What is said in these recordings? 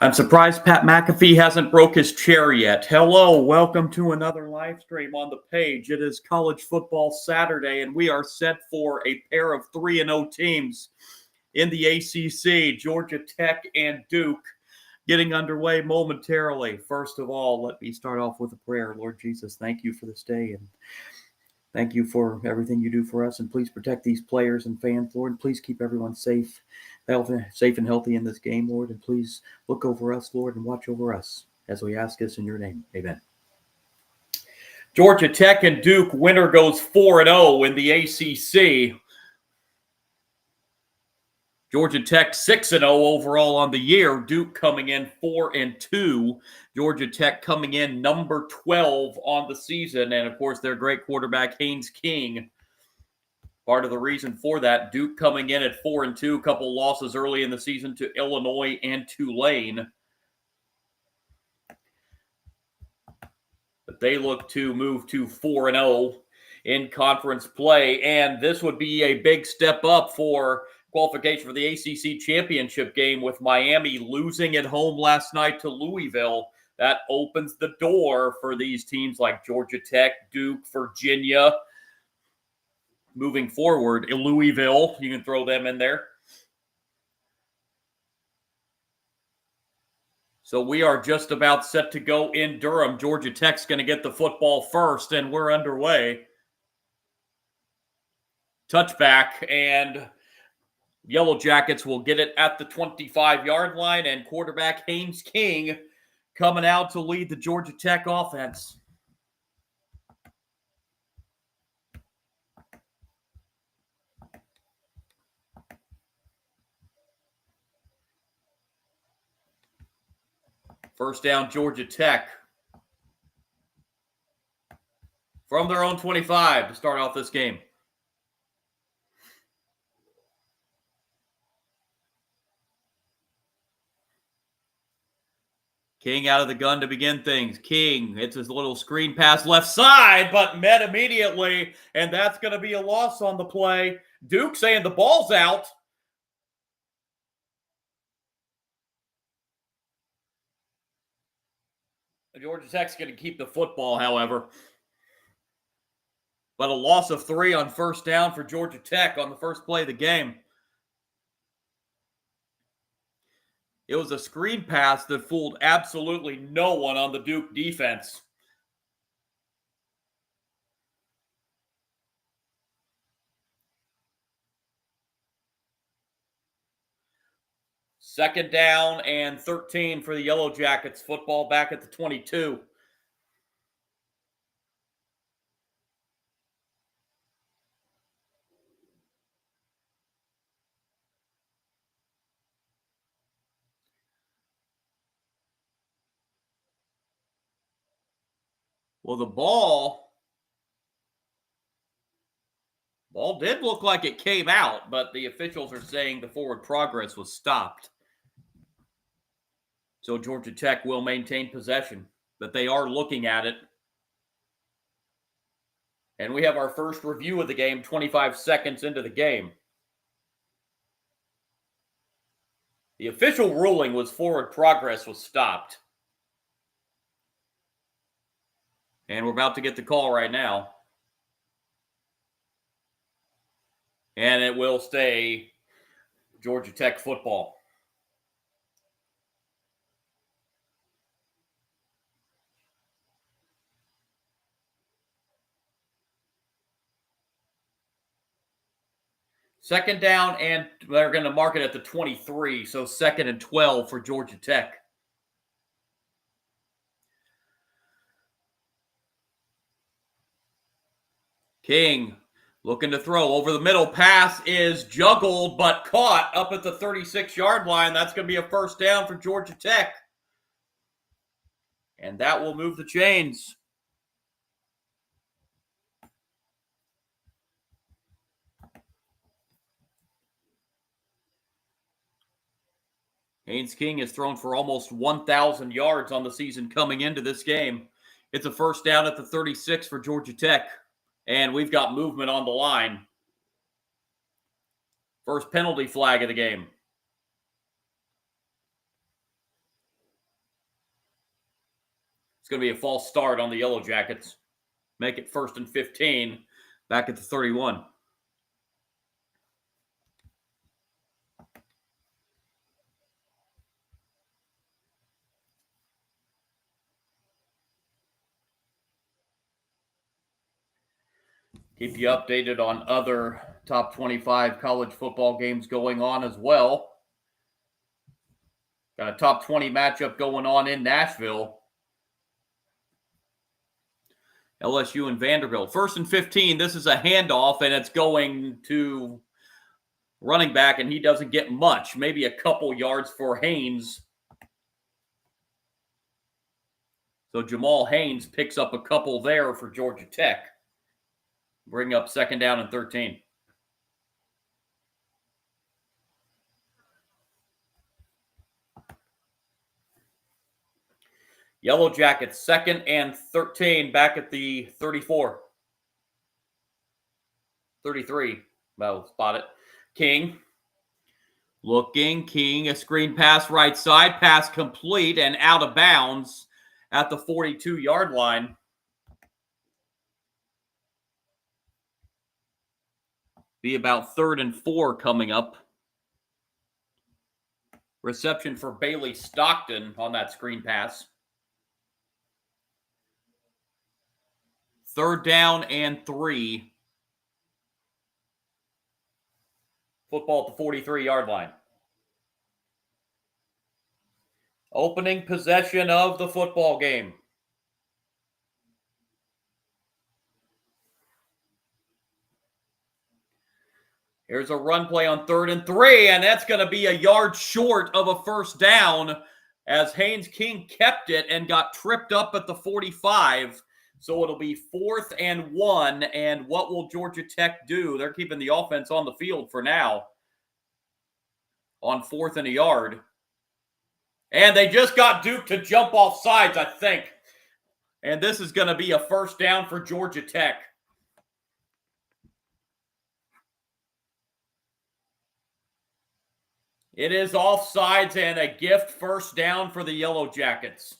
I'm surprised Pat McAfee hasn't broke his chair yet. Hello, welcome to another live stream on the page. It is College Football Saturday, and we are set for a pair of 3-0 teams in the ACC, Georgia Tech and Duke, getting underway momentarily. First of all, let me start off with a prayer. Lord Jesus, thank you for this day, and thank you for everything you do for us, and please protect these players and fans, Lord, and please keep everyone safe and healthy in this game, Lord, and please look over us, Lord, and watch over us as we ask this in your name. Amen. Georgia Tech and Duke, winner goes 4-0 in the ACC. Georgia Tech 6-0 overall on the year. Duke coming in 4-2. Georgia Tech coming in number 12 on the season. And, of course, their great quarterback, Haynes King. Part of the reason for that, Duke coming in at 4-2, a couple losses early in the season to Illinois and Tulane. But they look to move to 4-0 in conference play. And this would be a big step up for qualification for the ACC championship game, with Miami losing at home last night to Louisville. That opens the door for these teams like Georgia Tech, Duke, Virginia. Moving forward, Louisville, you can throw them in there. So we are just about set to go in Durham. Georgia Tech's going to get the football first, and we're underway. Touchback, and Yellow Jackets will get it at the 25-yard line, and quarterback Haynes King coming out to lead the Georgia Tech offense. First down, Georgia Tech. From their own 25 to start off this game. King out of the gun to begin things. King hits his little screen pass left side, but met immediately, and that's going to be a loss on the play. Duke saying the ball's out. Georgia Tech's going to keep the football, however. But a loss of 3 on first down for Georgia Tech on the first play of the game. It was a screen pass that fooled absolutely no one on the Duke defense. Second down and 13 for the Yellow Jackets. Football back at the 22. Well, the ball did look like it came out, but the officials are saying the forward progress was stopped. So Georgia Tech will maintain possession, but they are looking at it. And we have our first review of the game 25 seconds into the game. The official ruling was forward progress was stopped. And we're about to get the call right now. And it will stay Georgia Tech football. Second down, and they're going to mark it at the 23, so second and 12 for Georgia Tech. King looking to throw over the middle. Pass is juggled but caught up at the 36-yard line. That's going to be a first down for Georgia Tech. And that will move the chains. Haynes King has thrown for almost 1,000 yards on the season coming into this game. It's a first down at the 36 for Georgia Tech. And we've got movement on the line. First penalty flag of the game. going to be a false start on the Yellow Jackets. Make it 1st and 15 back at the 31. Keep you updated on other top 25 college football games going on as well. Got a top 20 matchup going on in Nashville. LSU and Vanderbilt. 1st and 15. This is a handoff, and it's going to running back, and he doesn't get much. Maybe a couple yards for Haynes. So Jamal Haynes picks up a couple there for Georgia Tech. Bring up 2nd down and 13. Yellow Jackets, 2nd and 13, back at the 34. 33. Well, spot it. King. Looking. King, a screen pass right side. Pass complete and out of bounds at the 42-yard line. Be about 3rd and 4 coming up. Reception for Bailey Stockton on that screen pass. 3rd down and 3. Football at the 43-yard line. Opening possession of the football game. Here's a run play on 3rd and 3, and that's going to be a yard short of a 1st down as Haynes King kept it and got tripped up at the 45. So it'll be 4th and 1, and what will Georgia Tech do? They're keeping the offense on the field for now on 4th and a yard. And they just got Duke to jump off sides, I think. And this is going to be a 1st down for Georgia Tech. It is offsides and a gift 1st down for the Yellow Jackets.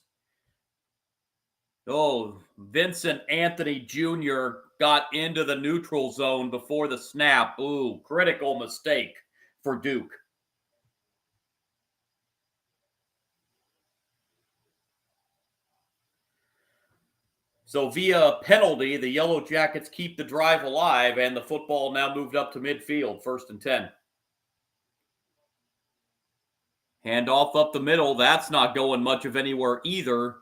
Oh, Vincent Anthony Jr. got into the neutral zone before the snap. Ooh, critical mistake for Duke. So via penalty, the Yellow Jackets keep the drive alive, and the football now moved up to midfield, 1st and 10. Handoff up the middle. That's not going much of anywhere either.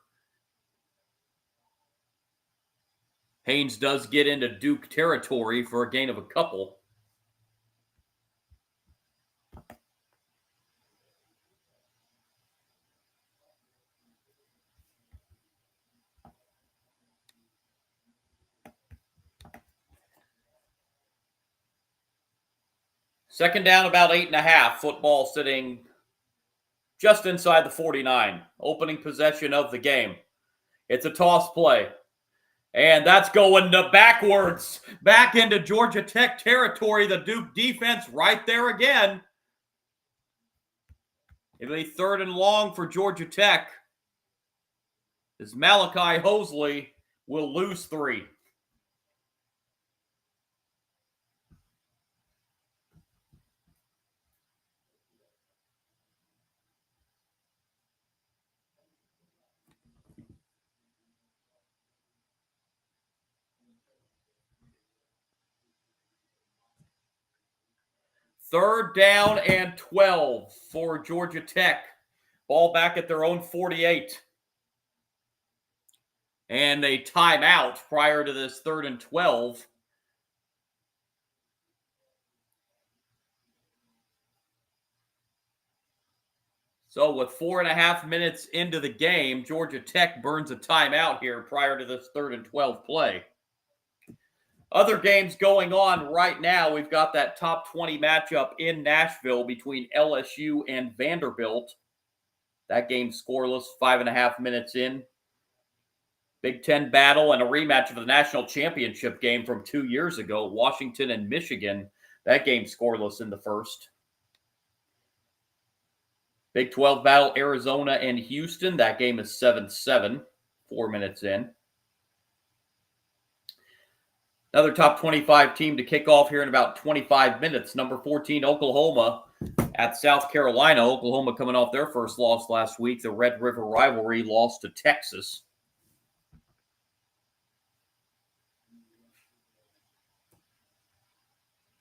Haynes does get into Duke territory for a gain of a couple. Second down, about 8.5. Football sitting just inside the 49. Opening possession of the game. It's a toss play. And that's going to backwards. Back into Georgia Tech territory. The Duke defense right there again. It'll be 3rd and long for Georgia Tech. As Malachi Hosley will lose 3. Third down and 12 for Georgia Tech. Ball back at their own 48. And a timeout prior to this 3rd and 12. So with 4.5 minutes into the game, Georgia Tech burns a timeout here prior to this 3rd and 12 play. Other games going on right now, we've got that top 20 matchup in Nashville between LSU and Vanderbilt. That game scoreless, 5.5 minutes in. Big Ten battle and a rematch of the national championship game from 2 years ago, Washington and Michigan. That game scoreless in the first. Big 12 battle, Arizona and Houston. That game is 7-7. 4 minutes in. Another top 25 team to kick off here in about 25 minutes. Number 14, Oklahoma at South Carolina. Oklahoma coming off their first loss last week. The Red River rivalry lost to Texas.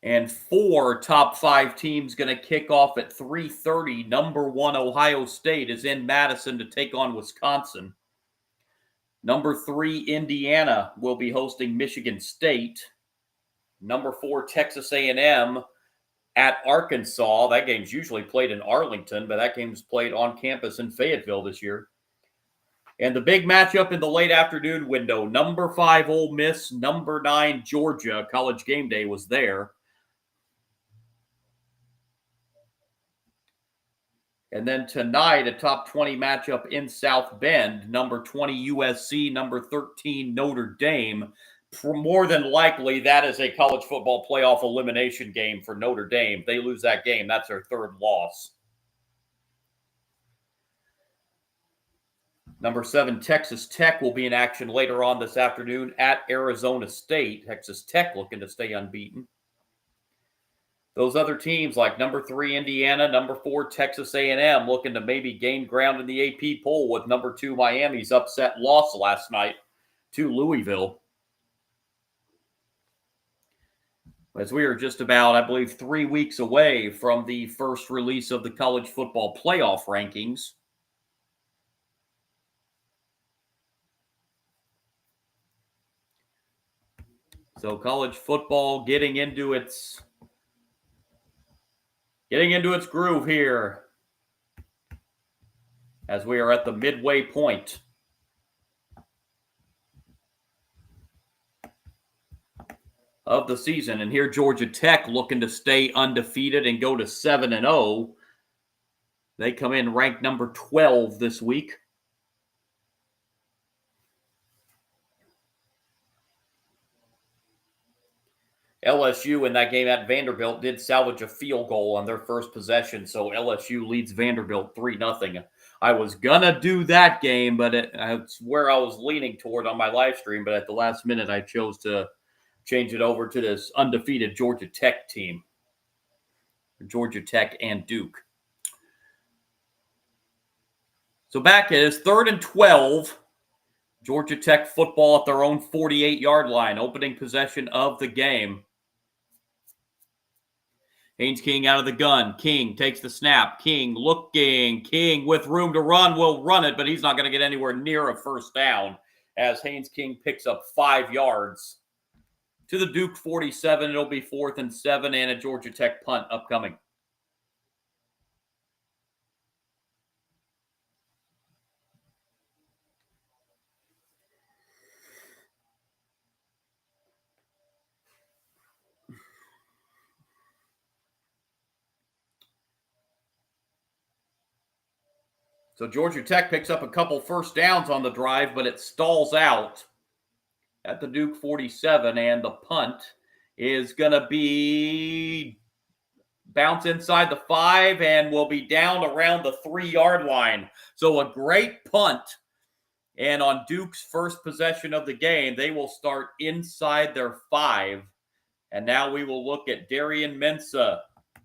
And 4 top 5 teams going to kick off at 3:30. Number 1, Ohio State is in Madison to take on Wisconsin. Number 3, Indiana will be hosting Michigan State. Number 4, Texas A&M at Arkansas. That game's usually played in Arlington, but that game's played on campus in Fayetteville this year. And the big matchup in the late afternoon window, number 5, Ole Miss, number 9, Georgia. College Game Day was there. And then tonight, a top 20 matchup in South Bend, number 20 USC, number 13 Notre Dame. More than likely, that is a college football playoff elimination game for Notre Dame. If they lose that game, that's their 3rd loss. Number 7, Texas Tech will be in action later on this afternoon at Arizona State. Texas Tech looking to stay unbeaten. Those other teams like number 3, Indiana, number 4, Texas A&M, looking to maybe gain ground in the AP poll with number 2, Miami's upset loss last night to Louisville. As we are just about, I believe, 3 weeks away from the first release of the college football playoff rankings. So college football getting into its groove here as we are at the midway point of the season. And here Georgia Tech looking to stay undefeated and go to 7-0. They come in ranked number 12 this week. LSU in that game at Vanderbilt did salvage a field goal on their first possession, so LSU leads Vanderbilt 3-0. I was going to do that game, but it's where I was leaning toward on my live stream, but at the last minute I chose to change it over to this undefeated Georgia Tech team. Georgia Tech and Duke. So back it is 3rd and 12. Georgia Tech football at their own 48-yard line, opening possession of the game. Haynes King out of the gun. King takes the snap. King looking. King with room to run will run it, but he's not going to get anywhere near a first down as Haynes King picks up 5 yards. To the Duke 47, it'll be 4th and 7 and a Georgia Tech punt upcoming. So Georgia Tech picks up a couple first downs on the drive, but it stalls out at the Duke 47, and the punt is going to be bounce inside the 5 and will be down around the 3-yard line. So a great punt. And on Duke's first possession of the game, they will start inside their 5. And now we will look at Darian Mensah,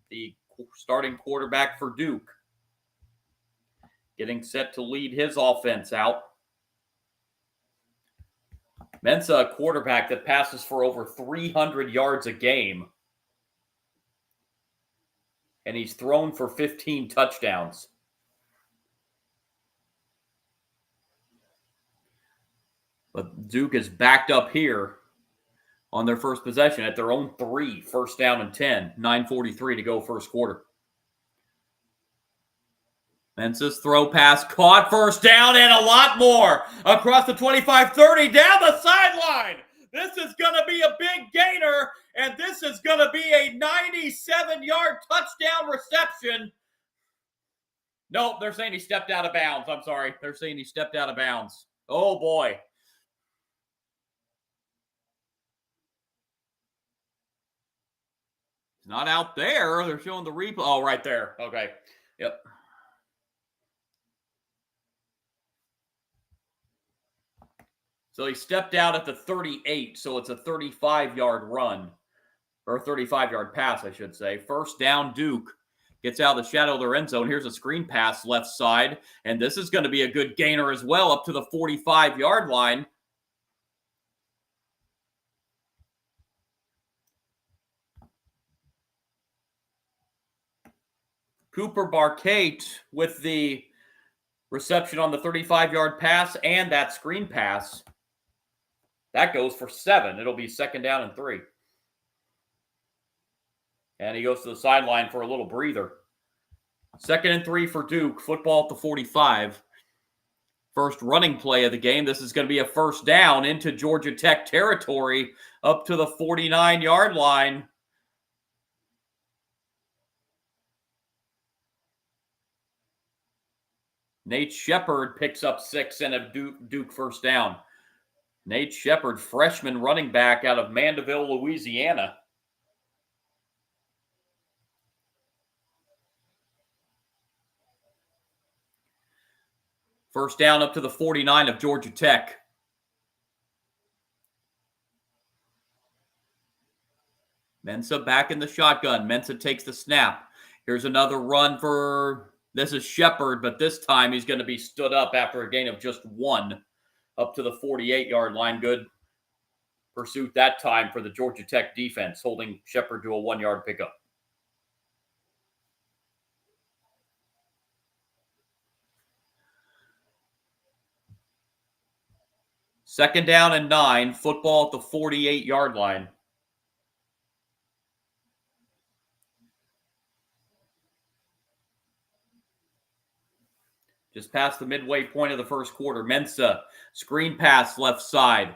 the starting quarterback for Duke, getting set to lead his offense out. Mensah, a quarterback that passes for over 300 yards a game. And he's thrown for 15 touchdowns. But Duke is backed up here on their first possession at their own 3, 1st down and 10, 9:43 to go first quarter. Mensah's throw pass caught, 1st down, and a lot more across the 25-30 down the sideline. This is going to be a big gainer, and this is going to be a 97-yard touchdown reception. Nope, they're saying he stepped out of bounds. I'm sorry. They're saying he stepped out of bounds. Oh, boy. It's not out there. They're showing the replay. Oh, right there. Okay. Yep. So he stepped out at the 38, so it's a 35-yard run, or a 35-yard pass, I should say. First down, Duke. Gets out of the shadow of their end zone. Here's a screen pass left side, and this is going to be a good gainer as well, up to the 45-yard line. Cooper Barkate with the reception on the 35-yard pass and that screen pass. That goes for 7. It'll be second down and 3. And he goes to the sideline for a little breather. Second and 3 for Duke. Football at the 45. First running play of the game. This is going to be a first down into Georgia Tech territory up to the 49-yard line. Nate Shepard picks up 6 and a Duke first down. Nate Shepard, freshman running back out of Mandeville, Louisiana. First down up to the 49 of Georgia Tech. Mensah back in the shotgun. Mensah takes the snap. Here's another run for, this is Shepard, but this time he's going to be stood up after a gain of just 1 up to the 48-yard line. Good pursuit that time for the Georgia Tech defense, holding Shepard to a 1-yard pickup. Second down and 9, football at the 48-yard line. Just past the midway point of the first quarter. Mensah, screen pass left side.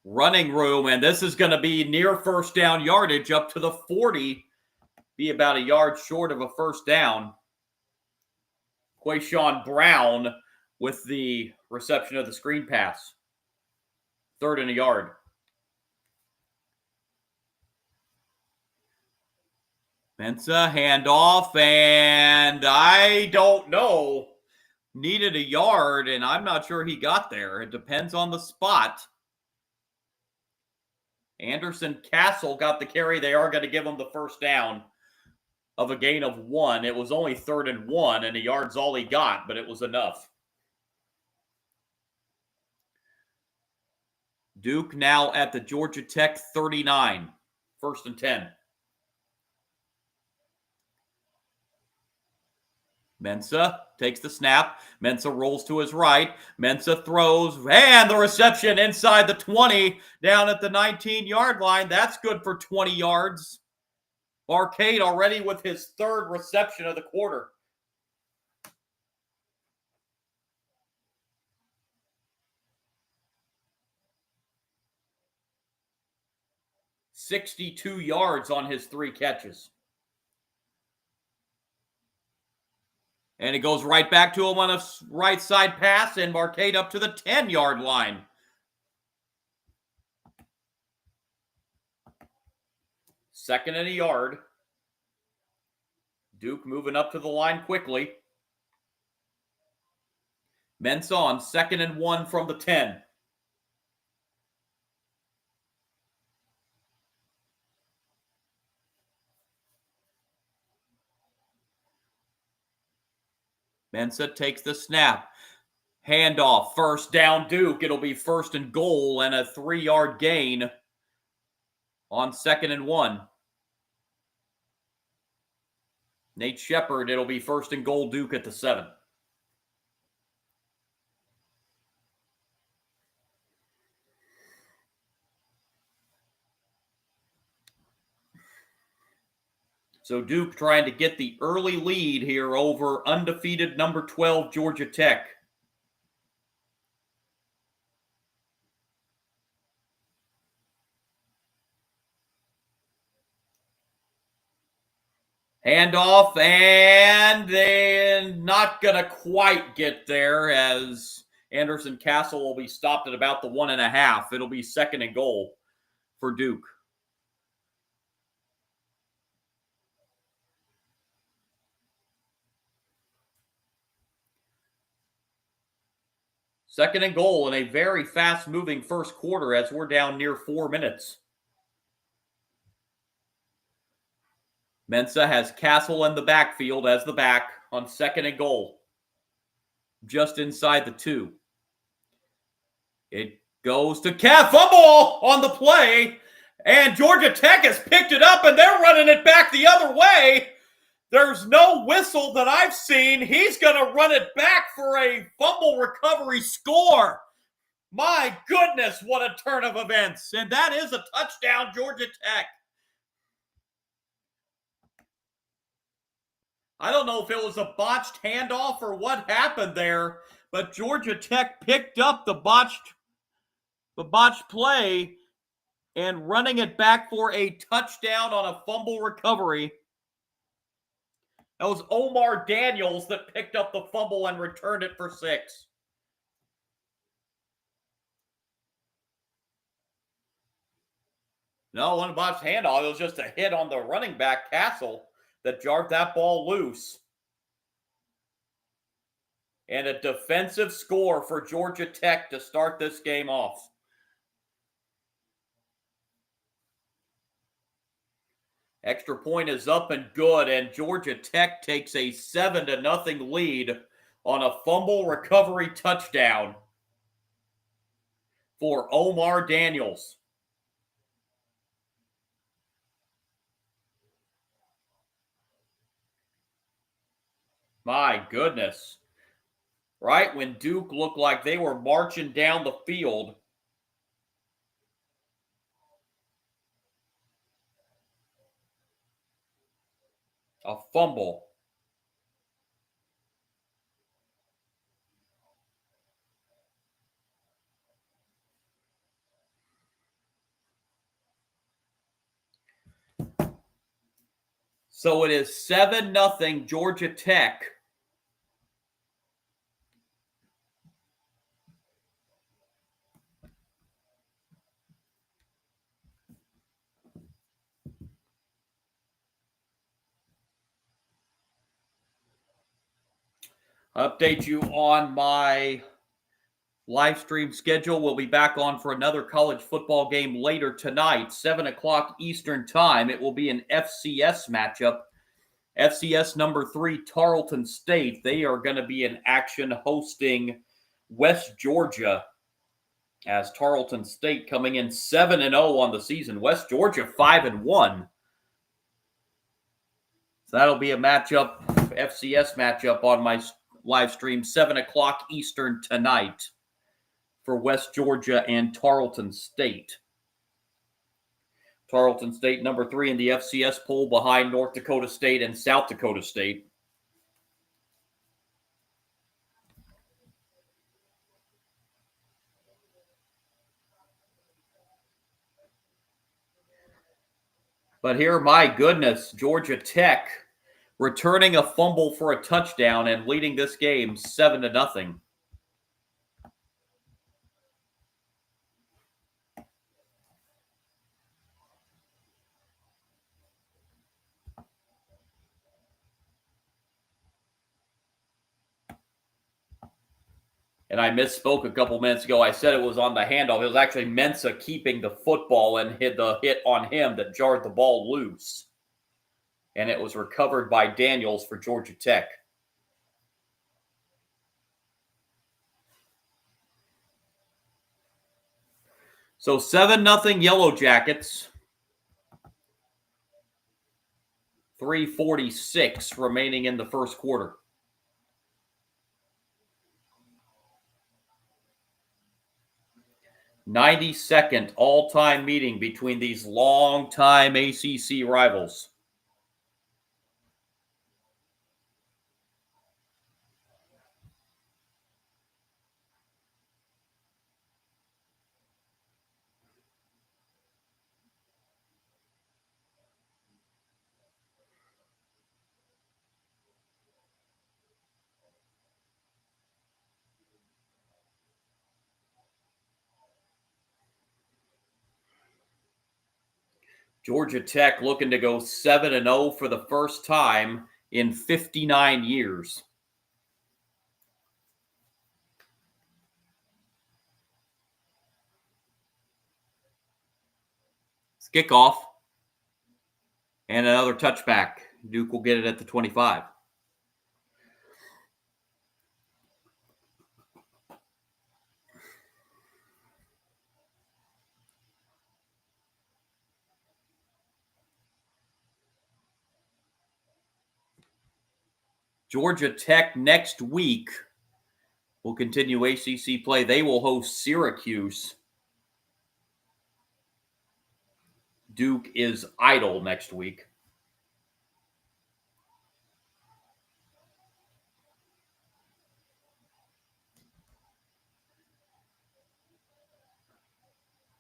Running room, and this is going to be near first down yardage up to the 40. Be about a yard short of a first down. Quayshawn Brown with the reception of the screen pass. Third and a yard. Mensah, handoff, and I don't know. Needed a yard, and I'm not sure he got there. It depends on the spot. Anderson Castle got the carry. They are going to give him the first down of a gain of 1. It was only 3rd and 1, and a yard's all he got, but it was enough. Duke now at the Georgia Tech 39. First and 10. Mensah takes the snap. Mensah rolls to his right. Mensah throws, and the reception inside the 20, down at the 19-yard line. That's good for 20 yards. Barkate already with his 3rd reception of the quarter. $62 yards on his 3 catches. And it goes right back to him on a right side pass, and Barkate up to the 10-yard line. Second and a yard. Duke moving up to the line quickly. Mensah on 2nd and 1 from the 10. Mensah takes the snap. Handoff, first down Duke. It'll be 1st and goal and a 3-yard gain on 2nd and 1. Nate Shepard, it'll be 1st and goal Duke at the 7. So Duke trying to get the early lead here over undefeated number 12 Georgia Tech. Handoff, and they're not going to quite get there, as Anderson Castle will be stopped at about the 1.5. It'll be 2nd and goal for Duke. Second and goal in a very fast-moving first quarter as we're down near 4 minutes. Mensa has Castle in the backfield as the back on second and goal. Just inside the 2. It goes to Cav. Fumble on the play. And Georgia Tech has picked it up and they're running it back the other way. There's no whistle that I've seen. He's going to run it back for a fumble recovery score. My goodness, what a turn of events. And that is a touchdown, Georgia Tech. I don't know if it was a botched handoff or what happened there, but Georgia Tech picked up the botched play and running it back for a touchdown on a fumble recovery. That was Omar Daniels that picked up the fumble and returned it for 6. No, it wasn't a botched handoff. It was just a hit on the running back, Castle, that jarred that ball loose. And a defensive score for Georgia Tech to start this game off. Extra point is up and good, and Georgia Tech takes a 7-0 lead on a fumble recovery touchdown for Omar Daniels. My goodness. Right when Duke looked like they were marching down the field, a fumble. So it is 7-0 Georgia Tech. Update you on my live stream schedule. We'll be back on for another college football game later tonight, 7 o'clock Eastern time. It will be an FCS matchup. FCS number 3, Tarleton State. They are going to be in action hosting West Georgia, as Tarleton State coming in 7-0 on the season. West Georgia 5-1. So that'll be a matchup, FCS matchup on my live stream, 7 o'clock Eastern tonight for West Georgia and Tarleton State. Tarleton State number 3 in the FCS poll behind North Dakota State and South Dakota State. But here, my goodness, Georgia Tech returning a fumble for a touchdown and leading this game 7-0. And I misspoke a couple minutes ago. I said it was on the handoff. It was actually Mensa keeping the football and hit the hit on him that jarred the ball loose. And it was recovered by Daniels for Georgia Tech. So 7-0 Yellow Jackets. 3:46 remaining in the first quarter. '92nd all-time meeting between these long-time ACC rivals. Georgia Tech looking to go 7-0 for the first time in 59 years. Kickoff. And another touchback. Duke will get it at the 25. Georgia Tech next week will continue ACC play. They will host Syracuse. Duke is idle next week.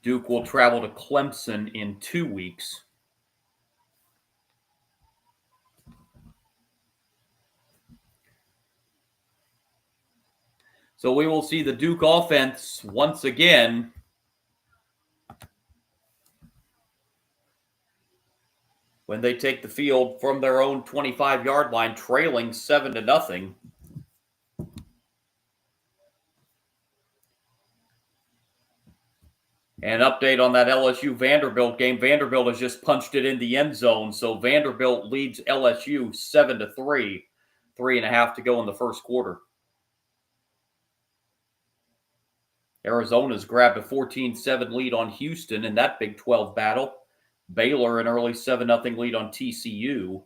Duke will travel to Clemson in 2 weeks. So we will see the Duke offense once again when they take the field from their own 25-yard line, trailing 7-0. An update on that LSU Vanderbilt game. Vanderbilt has just punched it in the end zone, so Vanderbilt leads LSU 7-3. 3.5 to go in the first quarter. Arizona's grabbed a 14-7 lead on Houston in that Big 12 battle. Baylor an early 7-0 lead on TCU.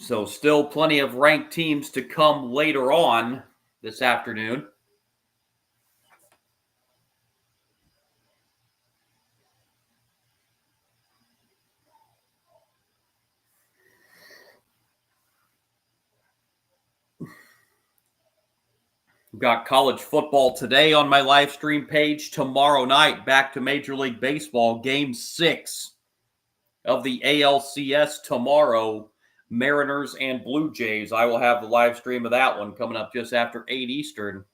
So still plenty of ranked teams to come later on this afternoon. We've got college football today on my live stream page. Tomorrow night, back to Major League Baseball, Game 6 of the ALCS tomorrow. Mariners and Blue Jays. I will have the live stream of that one coming up just after 8 Eastern.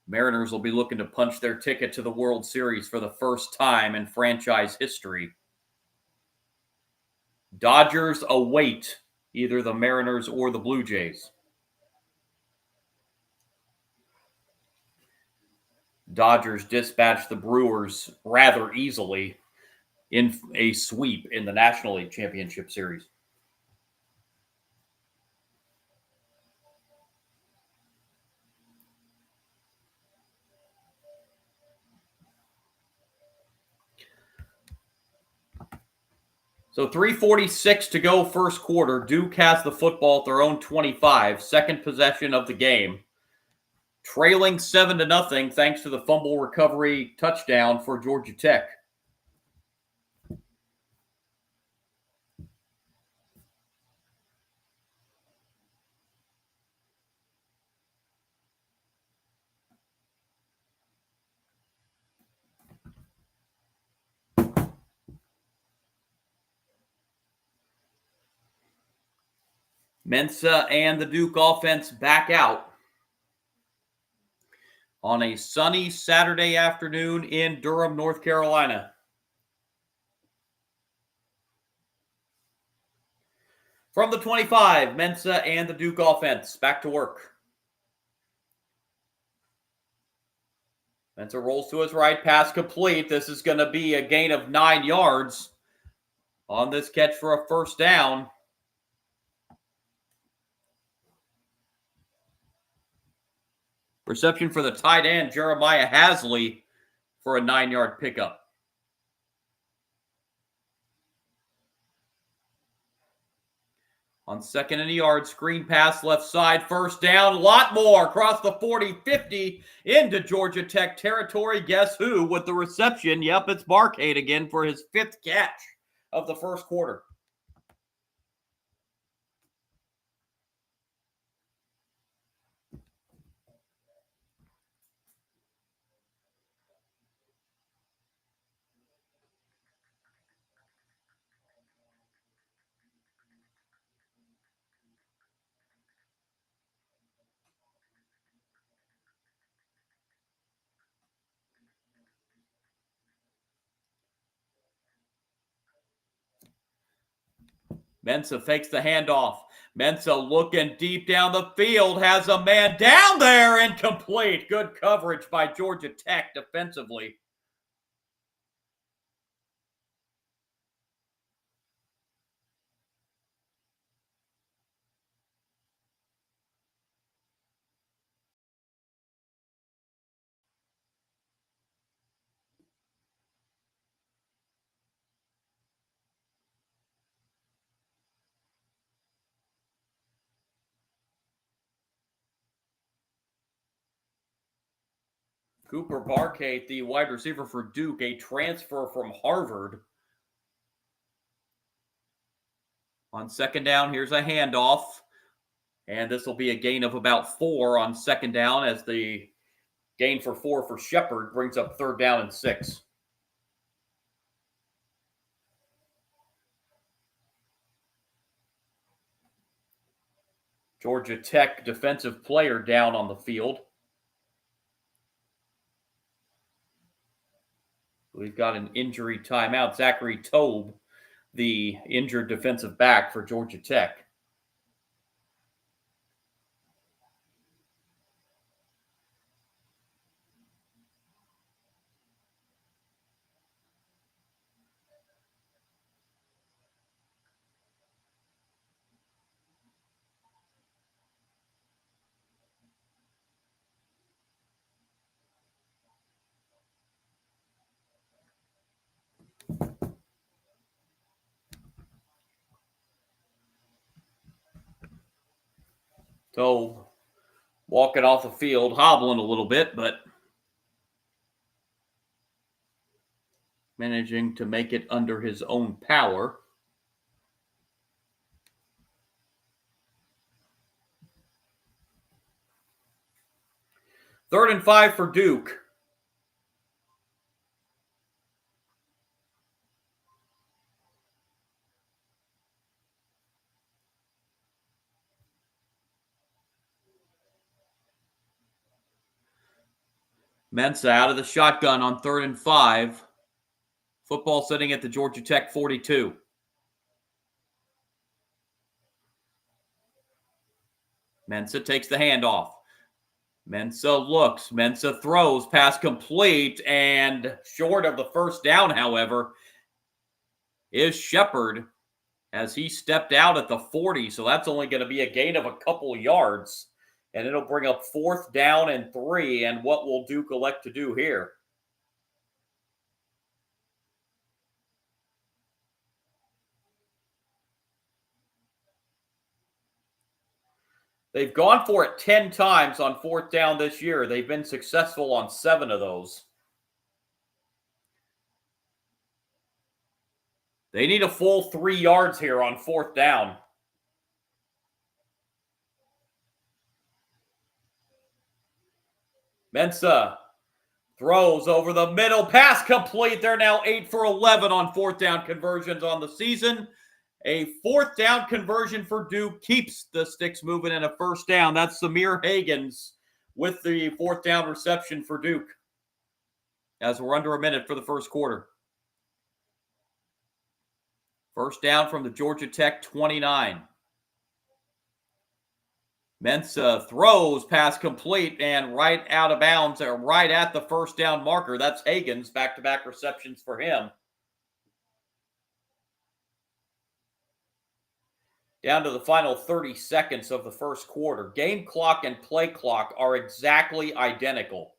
Mariners will be looking to punch their ticket to the World Series for the first time in franchise history. Dodgers await either the Mariners or the Blue Jays. Dodgers dispatched the Brewers rather easily in a sweep in the National League Championship Series. So 3:46 to go first quarter. Duke has the football at their own 25, second possession of the game. Trailing 7-0 thanks to the fumble recovery touchdown for Georgia Tech. Mensa and the Duke offense back out on a sunny Saturday afternoon in Durham, North Carolina. From the 25, Mensa and the Duke offense back to work. Mensa rolls to his right, pass complete. This is going to be a gain of 9 yards on this catch for a first down. Reception for the tight end, Jeremiah Hasley, for a 9-yard pickup. On second and a yard, screen pass left side, first down, a lot more across the 40, 50 into Georgia Tech territory. Guess who with the reception? Yep, it's Barcade again for his 5th catch of the first quarter. Mensah fakes the handoff. Mensah looking deep down the field, has a man down there, incomplete. Good coverage by Georgia Tech defensively. Cooper Barkate, the wide receiver for Duke, a transfer from Harvard. On second down, here's a handoff. And this will be a gain of about 4 on second down as the gain for 4 for Shepherd brings up third down and 6. Georgia Tech defensive player down on the field. We've got an injury timeout. Zachary Tobe, the injured defensive back for Georgia Tech. So walking off the field, hobbling a little bit, but managing to make it under his own power. Third and 5 for Duke. Mensah out of the shotgun on 3rd and 5. Football sitting at the Georgia Tech 42. Mensah takes the handoff. Mensah looks. Mensah throws. Pass complete. And short of the first down, however, is Shepherd as he stepped out at the 40. So that's only going to be a gain of a couple yards. And it'll bring up 4th down and 3. And what will Duke elect to do here? They've gone for it 10 times on 4th down this year. They've been successful on 7 of those. They need a full 3 yards here on 4th down. Mensah throws over the middle. Pass complete. They're now 8 for 11 on 4th down conversions on the season. A 4th down conversion for Duke keeps the sticks moving in a first down. That's Samir Hagans with the 4th down reception for Duke as we're under a minute for the first quarter. First down from the Georgia Tech 29. Mensah throws, pass complete, and right out of bounds, right at the first down marker. That's Hagans, back-to-back receptions for him. Down to the final 30 seconds of the first quarter. Game clock and play clock are exactly identical.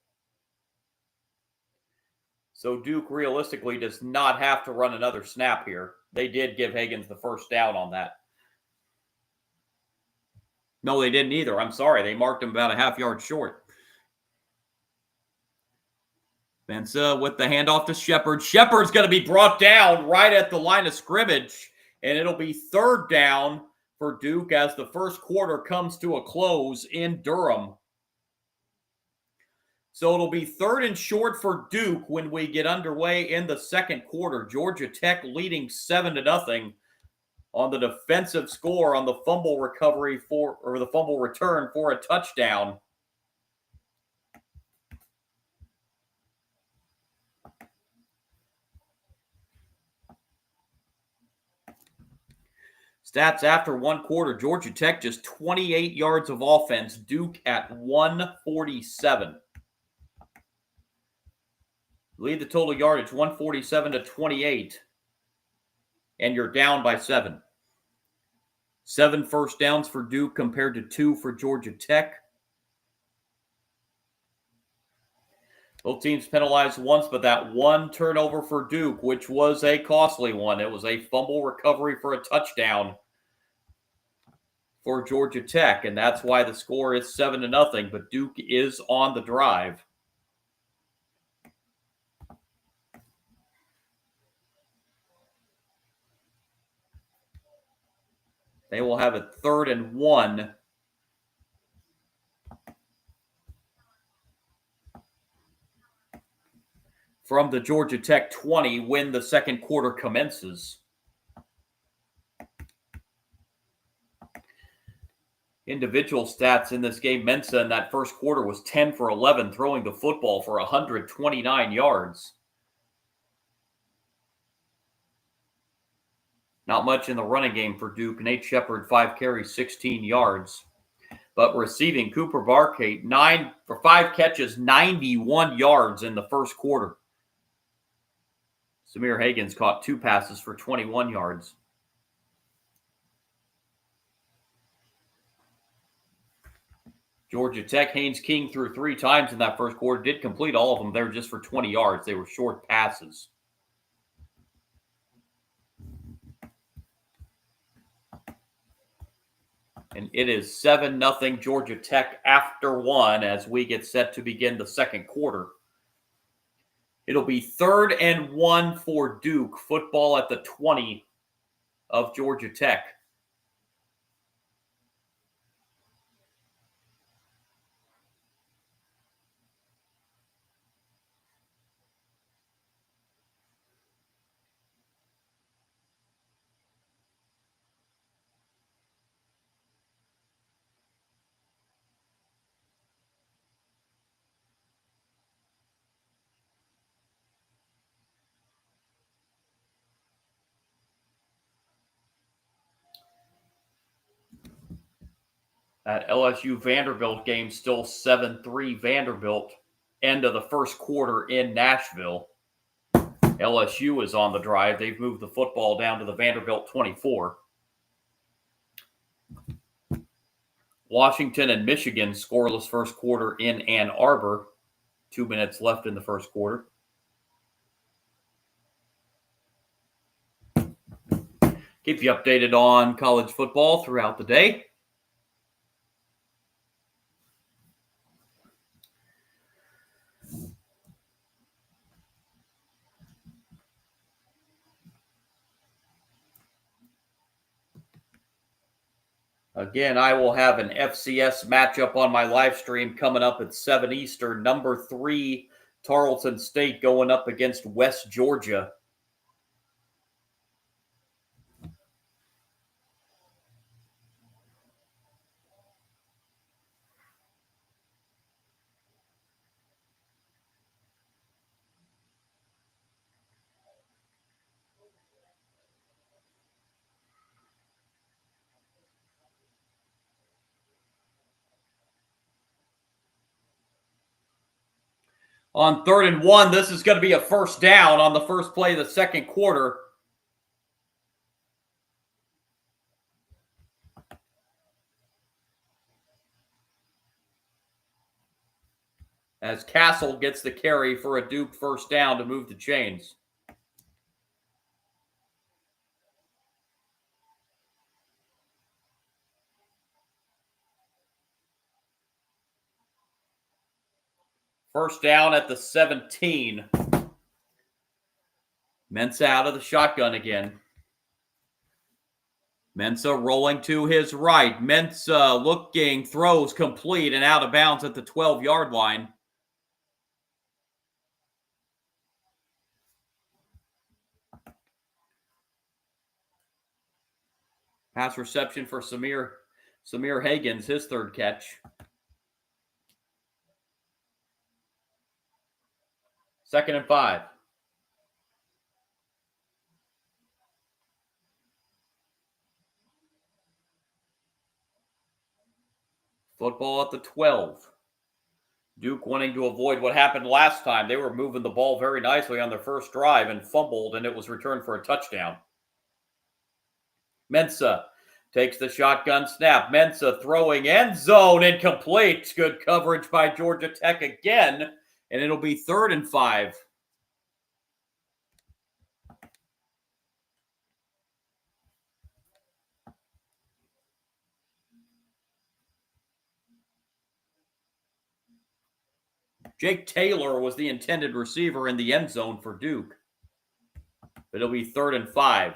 So Duke realistically does not have to run another snap here. They did give Hagans the first down on that. No, they didn't either. I'm sorry. They marked him about a half yard short. Mensah with the handoff to Shepherd. Shepherd's going to be brought down right at the line of scrimmage, and it'll be 3rd down for Duke as the first quarter comes to a close in Durham. So it'll be 3rd and short for Duke when we get underway in the second quarter. Georgia Tech leading 7-0 on the defensive score on the fumble recovery or the fumble return for a touchdown. Stats after one quarter, Georgia Tech just 28 yards of offense, Duke at 147. Lead the total yardage 147 to 28, and you're down by 7. 7 first downs for Duke compared to 2 for Georgia Tech. Both teams penalized once, but that one turnover for Duke, which was a costly one. It was a fumble recovery for a touchdown for Georgia Tech, and that's why the score is 7-0, but Duke is on the drive. They will have it 3rd and 1. From the Georgia Tech 20 when the second quarter commences. Individual stats in this game, Mensa in that first quarter was 10 for 11, throwing the football for 129 yards. Not much in the running game for Duke. Nate Shepard, 5 carries, 16 yards. But receiving, Cooper Barkate, 9 for 5 catches, 91 yards in the first quarter. Samir Hagans caught 2 passes for 21 yards. Georgia Tech, Haynes King threw 3 times in that first quarter. Did complete all of them. They were just for 20 yards. They were short passes. And it is 7-0 Georgia Tech after 1 as we get set to begin the second quarter. It'll be 3rd and 1 for Duke. Football at the 20 of Georgia Tech. That LSU Vanderbilt game still 7-3 Vanderbilt. End of the first quarter in Nashville. LSU is on the drive. They've moved the football down to the Vanderbilt 24. Washington and Michigan scoreless first quarter in Ann Arbor. 2 minutes left in the first quarter. Keep you updated on college football throughout the day. Again, I will have an FCS matchup on my live stream coming up at 7 Eastern. Number 3, Tarleton State going up against West Georgia. On 3rd and 1, this is going to be a first down on the first play of the second quarter. As Castle gets the carry for a Duke first down to move the chains. First down at the 17. Mensa out of the shotgun again. Mensa rolling to his right. Mensa looking, throws complete and out of bounds at the 12-yard line. Pass reception for Samir Hagans, his 3rd catch. 2nd and 5. Football at the 12. Duke wanting to avoid what happened last time. They were moving the ball very nicely on their first drive and fumbled, and it was returned for a touchdown. Mensah takes the shotgun snap. Mensah throwing, end zone, incomplete. Good coverage by Georgia Tech again, and it'll be 3rd and 5. Jake Taylor was the intended receiver in the end zone for Duke. It'll be 3rd and 5.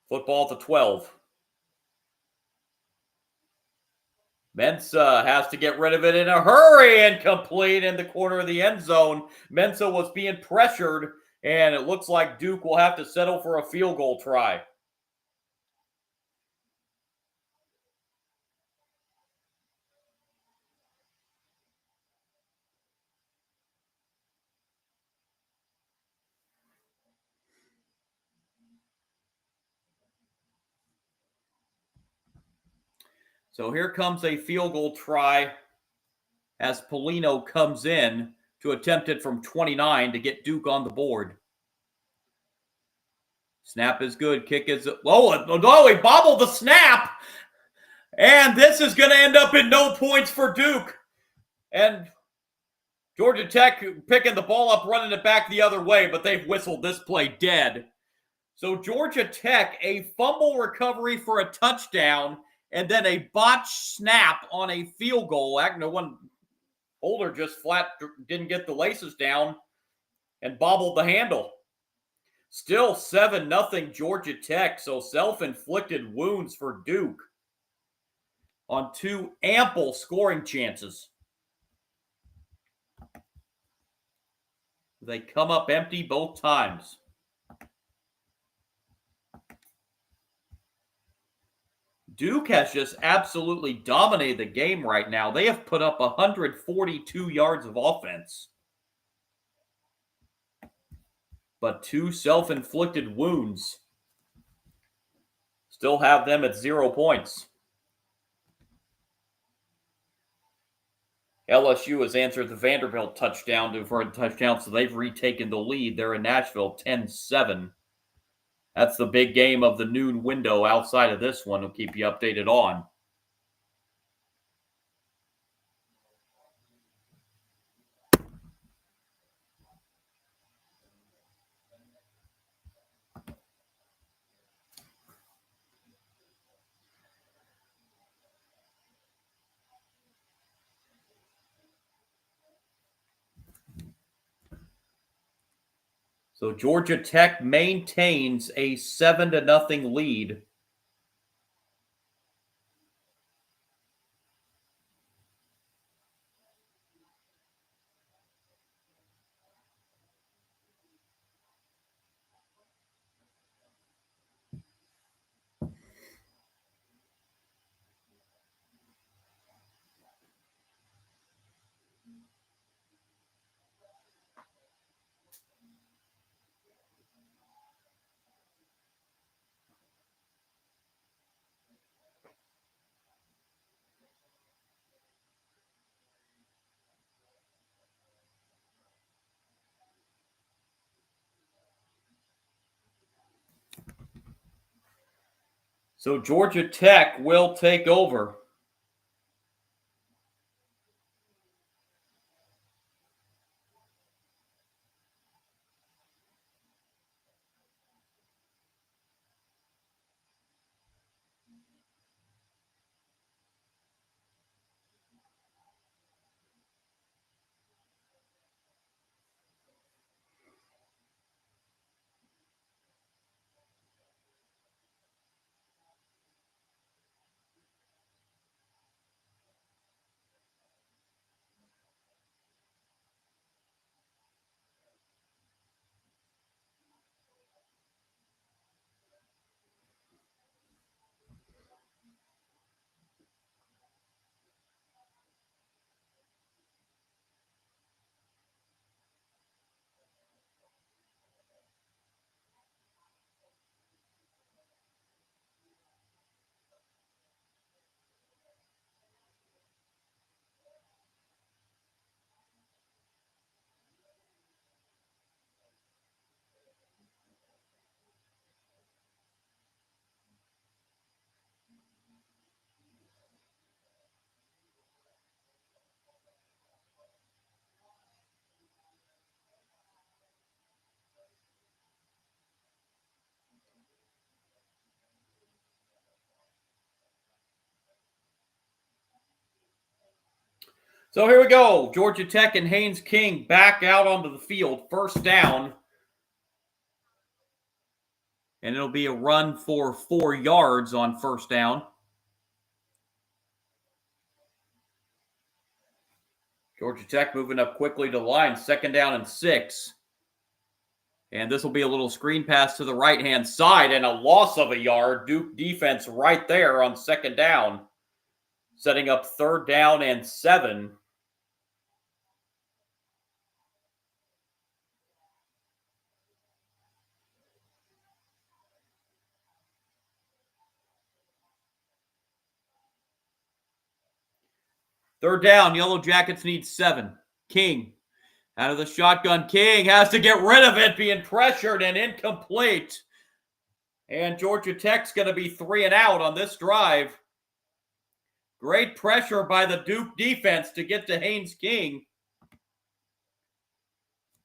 Football at the 12. Mensah has to get rid of it in a hurry, incomplete in the corner of the end zone. Mensah was being pressured, and it looks like Duke will have to settle for a field goal try. So here comes a field goal try as Polino comes in to attempt it from 29 to get Duke on the board. Snap is good. Kick is... Oh, he bobbled the snap. And this is going to end up in no points for Duke. And Georgia Tech picking the ball up, running it back the other way, but they've whistled this play dead. So Georgia Tech, a fumble recovery for a touchdown, and then a botched snap on a field goal. No one... Holder just flat didn't get the laces down and bobbled the handle. Still 7-0 Georgia Tech, so self-inflicted wounds for Duke on 2 ample scoring chances. They come up empty both times. Duke has just absolutely dominated the game right now. They have put up 142 yards of offense. But 2 self-inflicted wounds still have them at 0 points. LSU has answered the Vanderbilt touchdown for a touchdown, so they've retaken the lead. They're in Nashville 10-7. That's the big game of the noon window. Outside of this one, we'll keep you updated on. So Georgia Tech maintains a 7-0 lead. So Georgia Tech will take over. So here we go. Georgia Tech and Haynes King back out onto the field. First down. And it'll be a run for 4 yards on first down. Georgia Tech moving up quickly to the line. Second down and 6. And this will be a little screen pass to the right-hand side and a loss of a yard. Duke defense right there on second down. Setting up third down and 7. Third down, Yellow Jackets need 7. King out of the shotgun. King has to get rid of it, being pressured and incomplete. And Georgia Tech's going to be 3 and out on this drive. Great pressure by the Duke defense to get to Haynes King.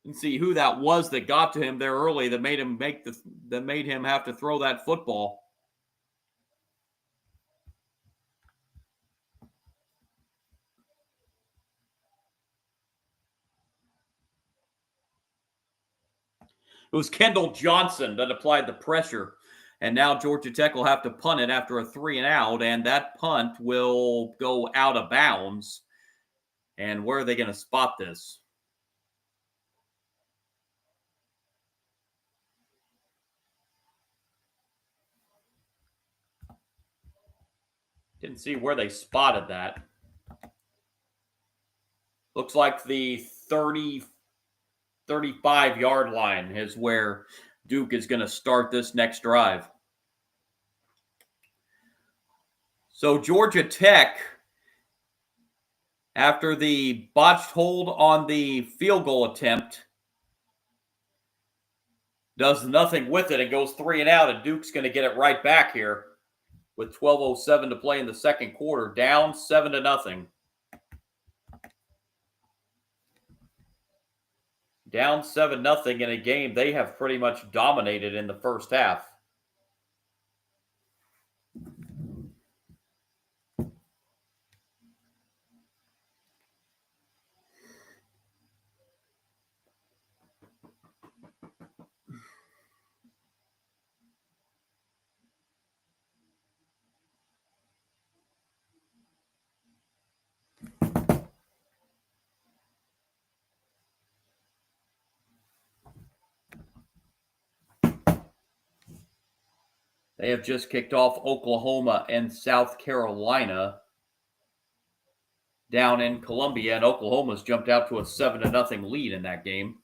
You can see who that was that got to him there early that made him have to throw that football. It was Kendall Johnson that applied the pressure. And now Georgia Tech will have to punt it after a 3 and out, and that punt will go out of bounds. And where are they going to spot this? Didn't see where they spotted that. Looks like the 35-yard line is where Duke is going to start this next drive. So Georgia Tech, after the botched hold on the field goal attempt, does nothing with it and goes 3 and out, and Duke's going to get it right back here with 12:07 to play in the second quarter, down 7-0. Down 7-0 in a game they have pretty much dominated in the first half. They have just kicked off Oklahoma and South Carolina down in Columbia, and Oklahoma's jumped out to a 7-0 lead in that game.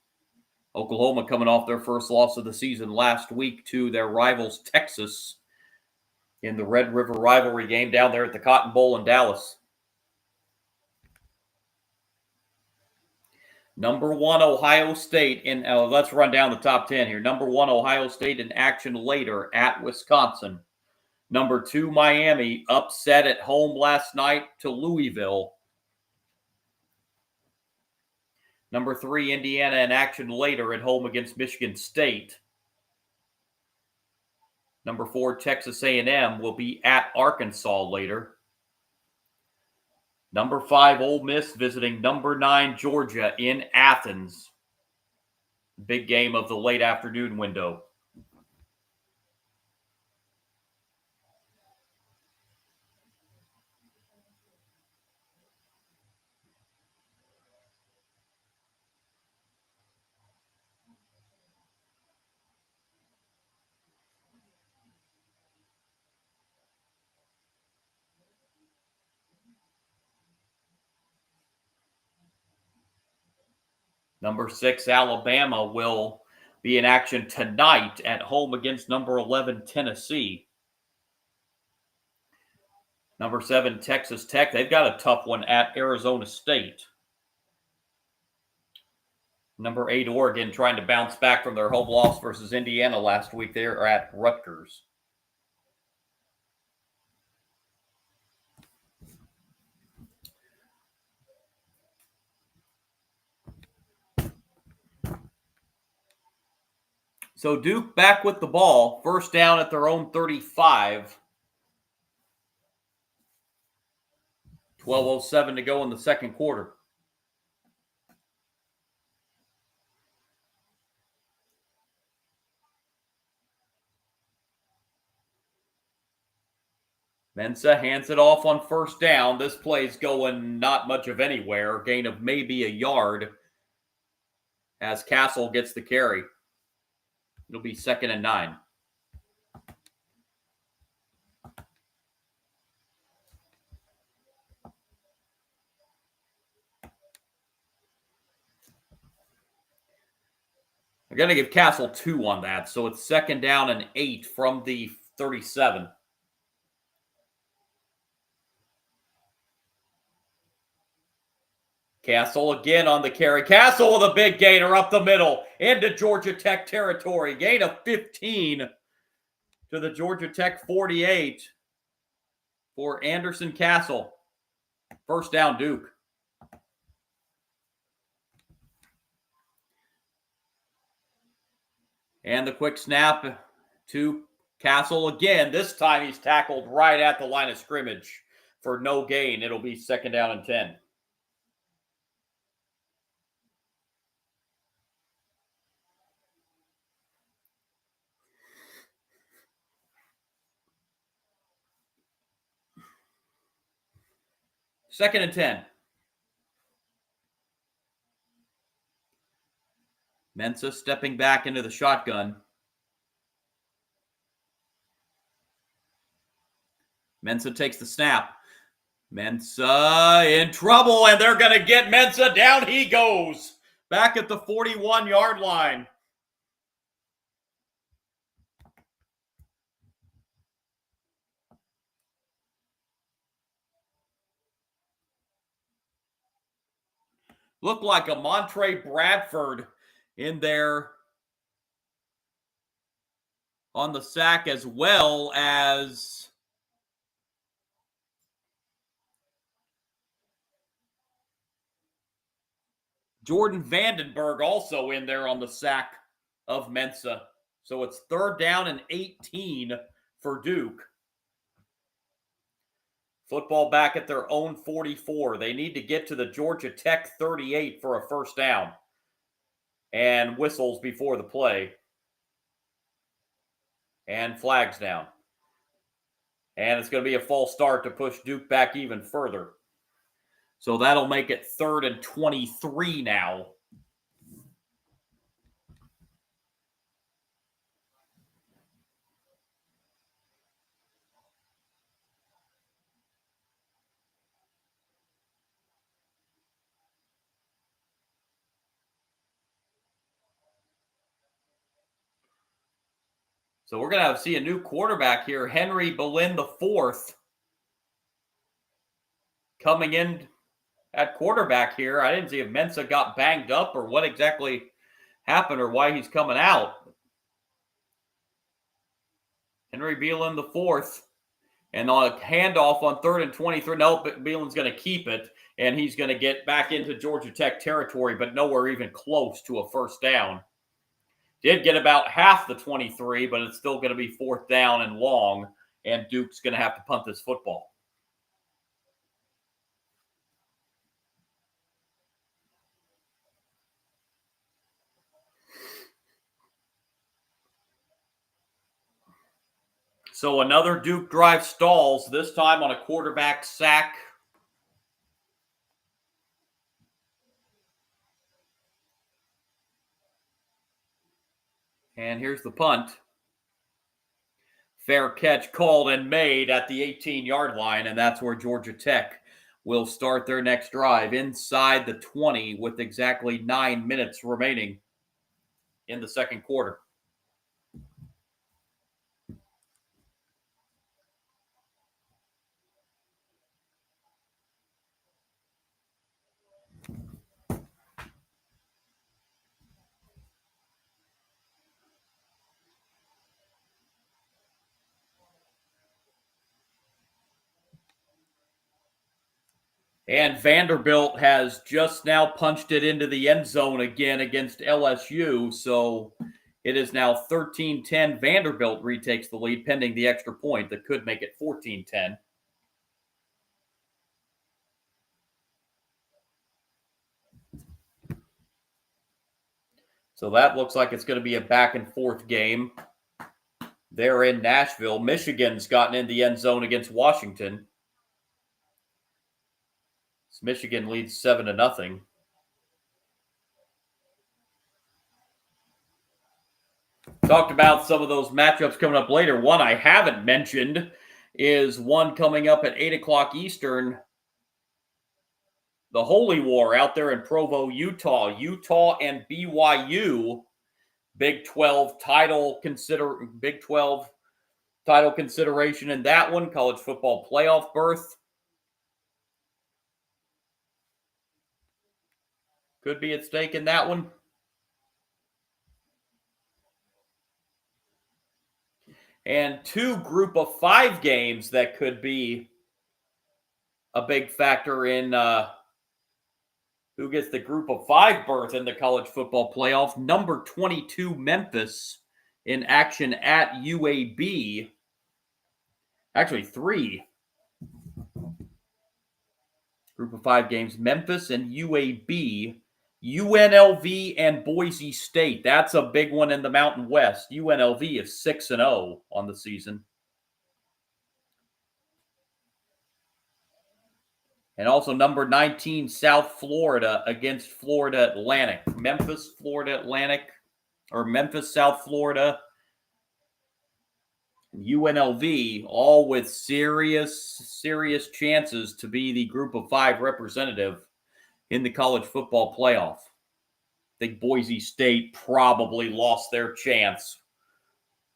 Oklahoma coming off their first loss of the season last week to their rivals Texas in the Red River rivalry game down there at the Cotton Bowl in Dallas. Number 1, Ohio State in let's run down the top 10 here. Number 1, Ohio State in action later at Wisconsin. Number 2, Miami upset at home last night to Louisville. Number 3, Indiana in action later at home against Michigan State. Number 4, Texas A&M will be at Arkansas later. Number 5, Ole Miss visiting number 9, Georgia in Athens. Big game of the late afternoon window. Number 6, Alabama will be in action tonight at home against number 11, Tennessee. Number 7, Texas Tech. They've got a tough one at Arizona State. Number 8, Oregon trying to bounce back from their home loss versus Indiana last week. They're at Rutgers. So Duke back with the ball. First down at their own 35. 12:07 to go in the second quarter. Mensah hands it off on first down. This play's going not much of anywhere. Gain of maybe a yard as Castle gets the carry. It'll be 2nd and 9. They're going to give Castle 2 on that, so it's 2nd down and 8 from the 37. Castle again on the carry. Castle with a big gainer up the middle into Georgia Tech territory. Gain of 15 to the Georgia Tech 48 for Anderson Castle. First down, Duke. And the quick snap to Castle again. This time he's tackled right at the line of scrimmage for no gain. It'll be 2nd down and 10. Second and 10. Mensah stepping back into the shotgun. Mensah takes the snap. Mensah in trouble, and they're going to get Mensah. Down he goes. Back at the 41-yard line. Looked like a Montre Bradford in there on the sack, as well as Jordan Vandenberg also in there on the sack of Mensah. So it's 3rd down and 18 for Duke. Football back at their own 44. They need to get to the Georgia Tech 38 for a first down. And whistles before the play. And flags down. And it's going to be a false start to push Duke back even further. So that'll make it 3rd and 23 now. So we're going to see a new quarterback here, Henry Boleyn IV, coming in at quarterback here. I didn't see if Mensah got banged up or what exactly happened or why he's coming out. Henry Boleyn IV, and on a handoff on 3rd and 23. Nope, Beelan's going to keep it, and he's going to get back into Georgia Tech territory, but nowhere even close to a first down. Did get about half the 23, but it's still going to be 4th down and long, and Duke's going to have to punt this football. So another Duke drive stalls, this time on a quarterback sack. And here's the punt. Fair catch called and made at the 18-yard line, and that's where Georgia Tech will start their next drive inside the 20 with exactly 9 minutes remaining in the second quarter. And Vanderbilt has just now punched it into the end zone again against LSU. So it is now 13-10. Vanderbilt retakes the lead pending the extra point that could make it 14-10. So that looks like it's going to be a back and forth game. They're in Nashville. Michigan's gotten in the end zone against Washington. Michigan leads 7-0. Talked about some of those matchups coming up later. One I haven't mentioned is one coming up at 8 o'clock Eastern. The Holy War out there in Provo, Utah. Utah and BYU. Big 12 title consideration in that one. College football playoff berth. Could be at stake in that one. And 2 group of 5 games that could be a big factor in who gets the group of 5 berth in the college football playoff. Number 22, Memphis, in action at UAB. Actually, 3 group of 5 games. Memphis and UAB. UNLV and Boise State. That's a big one in the Mountain West. UNLV is 6-0 on the season. And also number 19, South Florida against Florida Atlantic. Memphis, Florida Atlantic, or Memphis, South Florida, UNLV, all with serious chances to be the group of 5 representative in the college football playoff. I think Boise State probably lost their chance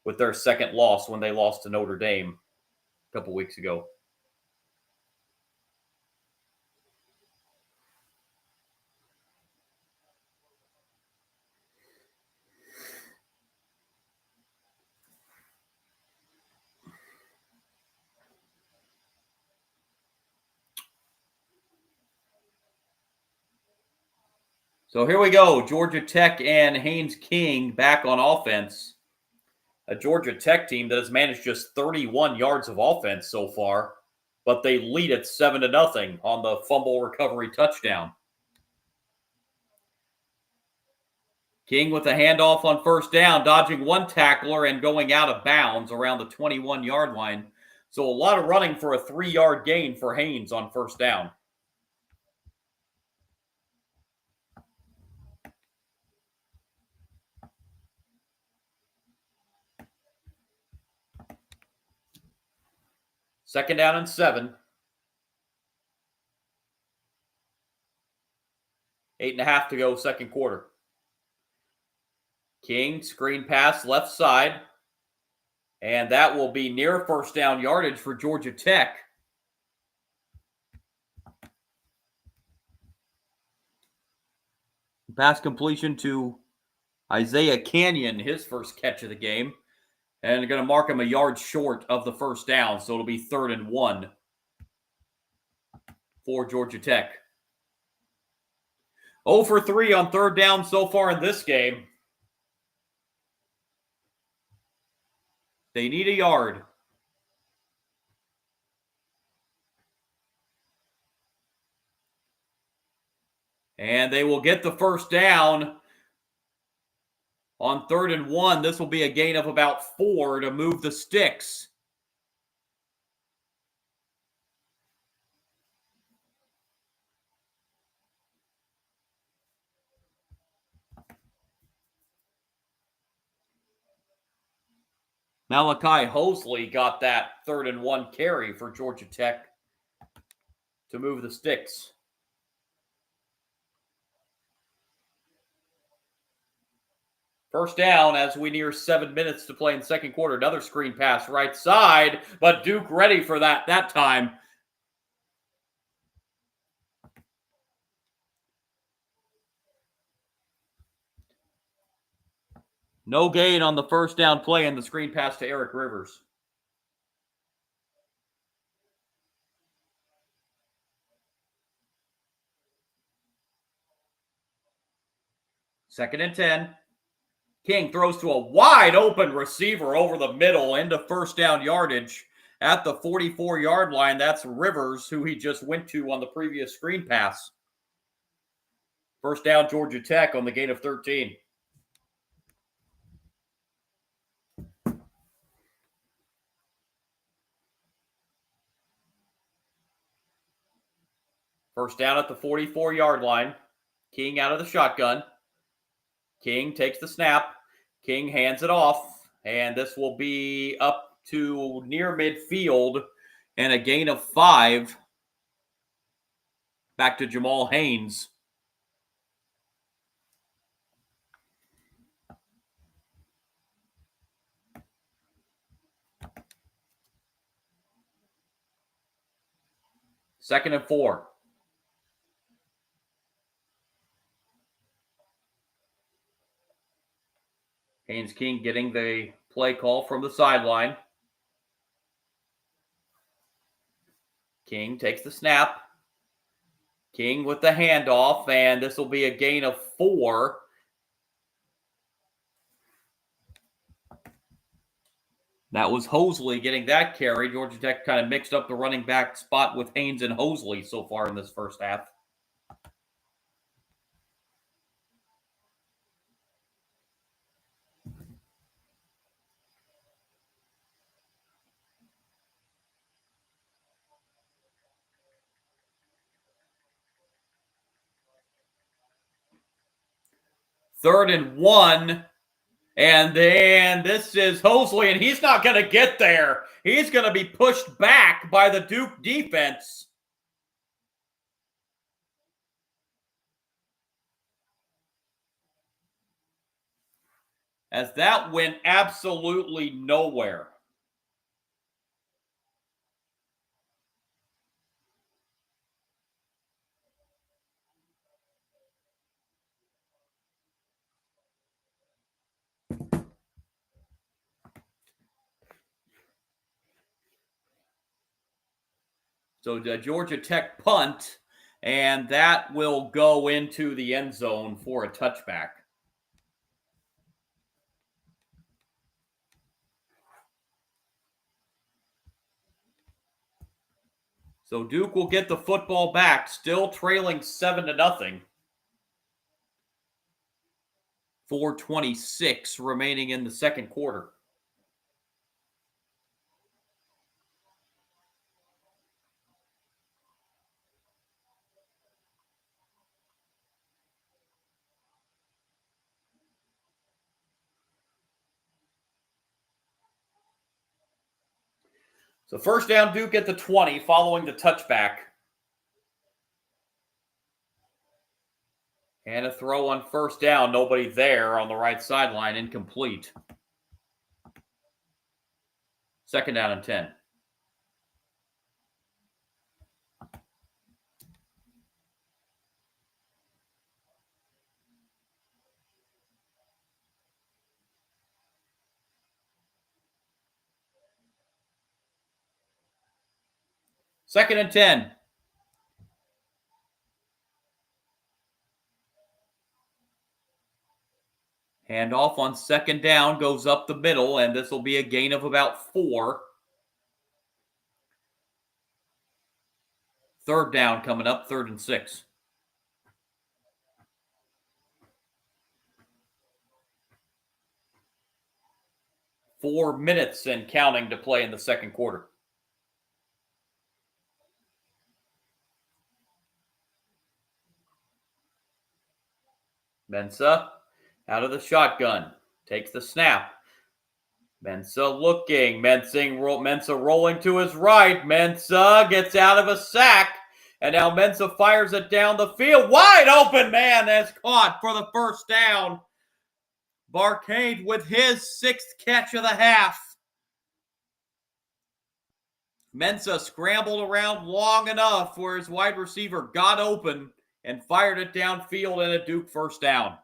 with their second loss when they lost to Notre Dame a couple weeks ago. So here we go. Georgia Tech and Haynes King back on offense. A Georgia Tech team that has managed just 31 yards of offense so far, but they lead it 7-0 on the fumble recovery touchdown. King with a handoff on first down, dodging one tackler and going out of bounds around the 21-yard line. So a lot of running for a 3-yard gain for Haynes on first down. Second down and 7. 8.5 to go, second quarter. King, screen pass, left side. And that will be near first down yardage for Georgia Tech. Pass completion to Isaiah Canyon, his first catch of the game. And they're going to mark him a yard short of the first down. So it'll be 3rd and 1 for Georgia Tech. 0 for 3 on third down so far in this game. They need a yard. And they will get the first down on 3rd and 1. This will be a gain of about 4 to move the sticks. Malachi Hosley got that 3rd and 1 carry for Georgia Tech to move the sticks. First down as we near 7 minutes to play in second quarter. Another screen pass right side, but Duke ready for that time. No gain on the first down play and the screen pass to Eric Rivers. Second and 10. King throws to a wide open receiver over the middle into first down yardage at the 44-yard line. That's Rivers, who he just went to on the previous screen pass. First down, Georgia Tech on the gain of 13. First down at the 44-yard line. King out of the shotgun. King takes the snap. King hands it off, and this will be up to near midfield and a gain of 5. Back to Jamal Haynes. Second and 4. Haynes King getting the play call from the sideline. King takes the snap. King with the handoff, and this will be a gain of 4. That was Hosley getting that carry. Georgia Tech kind of mixed up the running back spot with Haynes and Hosley so far in this first half. Third and 1. And then this is Hosley, and he's not going to get there. He's going to be pushed back by the Duke defense. As that went absolutely nowhere. So the Georgia Tech punt, and that will go into the end zone for a touchback. So Duke will get the football back, still trailing 7-0. 4:26 remaining in the second quarter. So first down, Duke at the 20 following the touchback. And a throw on first down. Nobody there on the right sideline. Incomplete. Second down and 10. Second and 10. Handoff on second down goes up the middle, and this will be a gain of about 4. Third down coming up, 3rd and 6. Four minutes and counting to play in the second quarter. Mensah out of the shotgun. Takes the snap. Mensah looking. Mensah rolling to his right. Mensah gets out of a sack. And now Mensah fires it down the field. Wide open man that's caught for the first down. Barcade with his 6th catch of the half. Mensah scrambled around long enough where his wide receiver got open and fired it downfield and a Duke first down.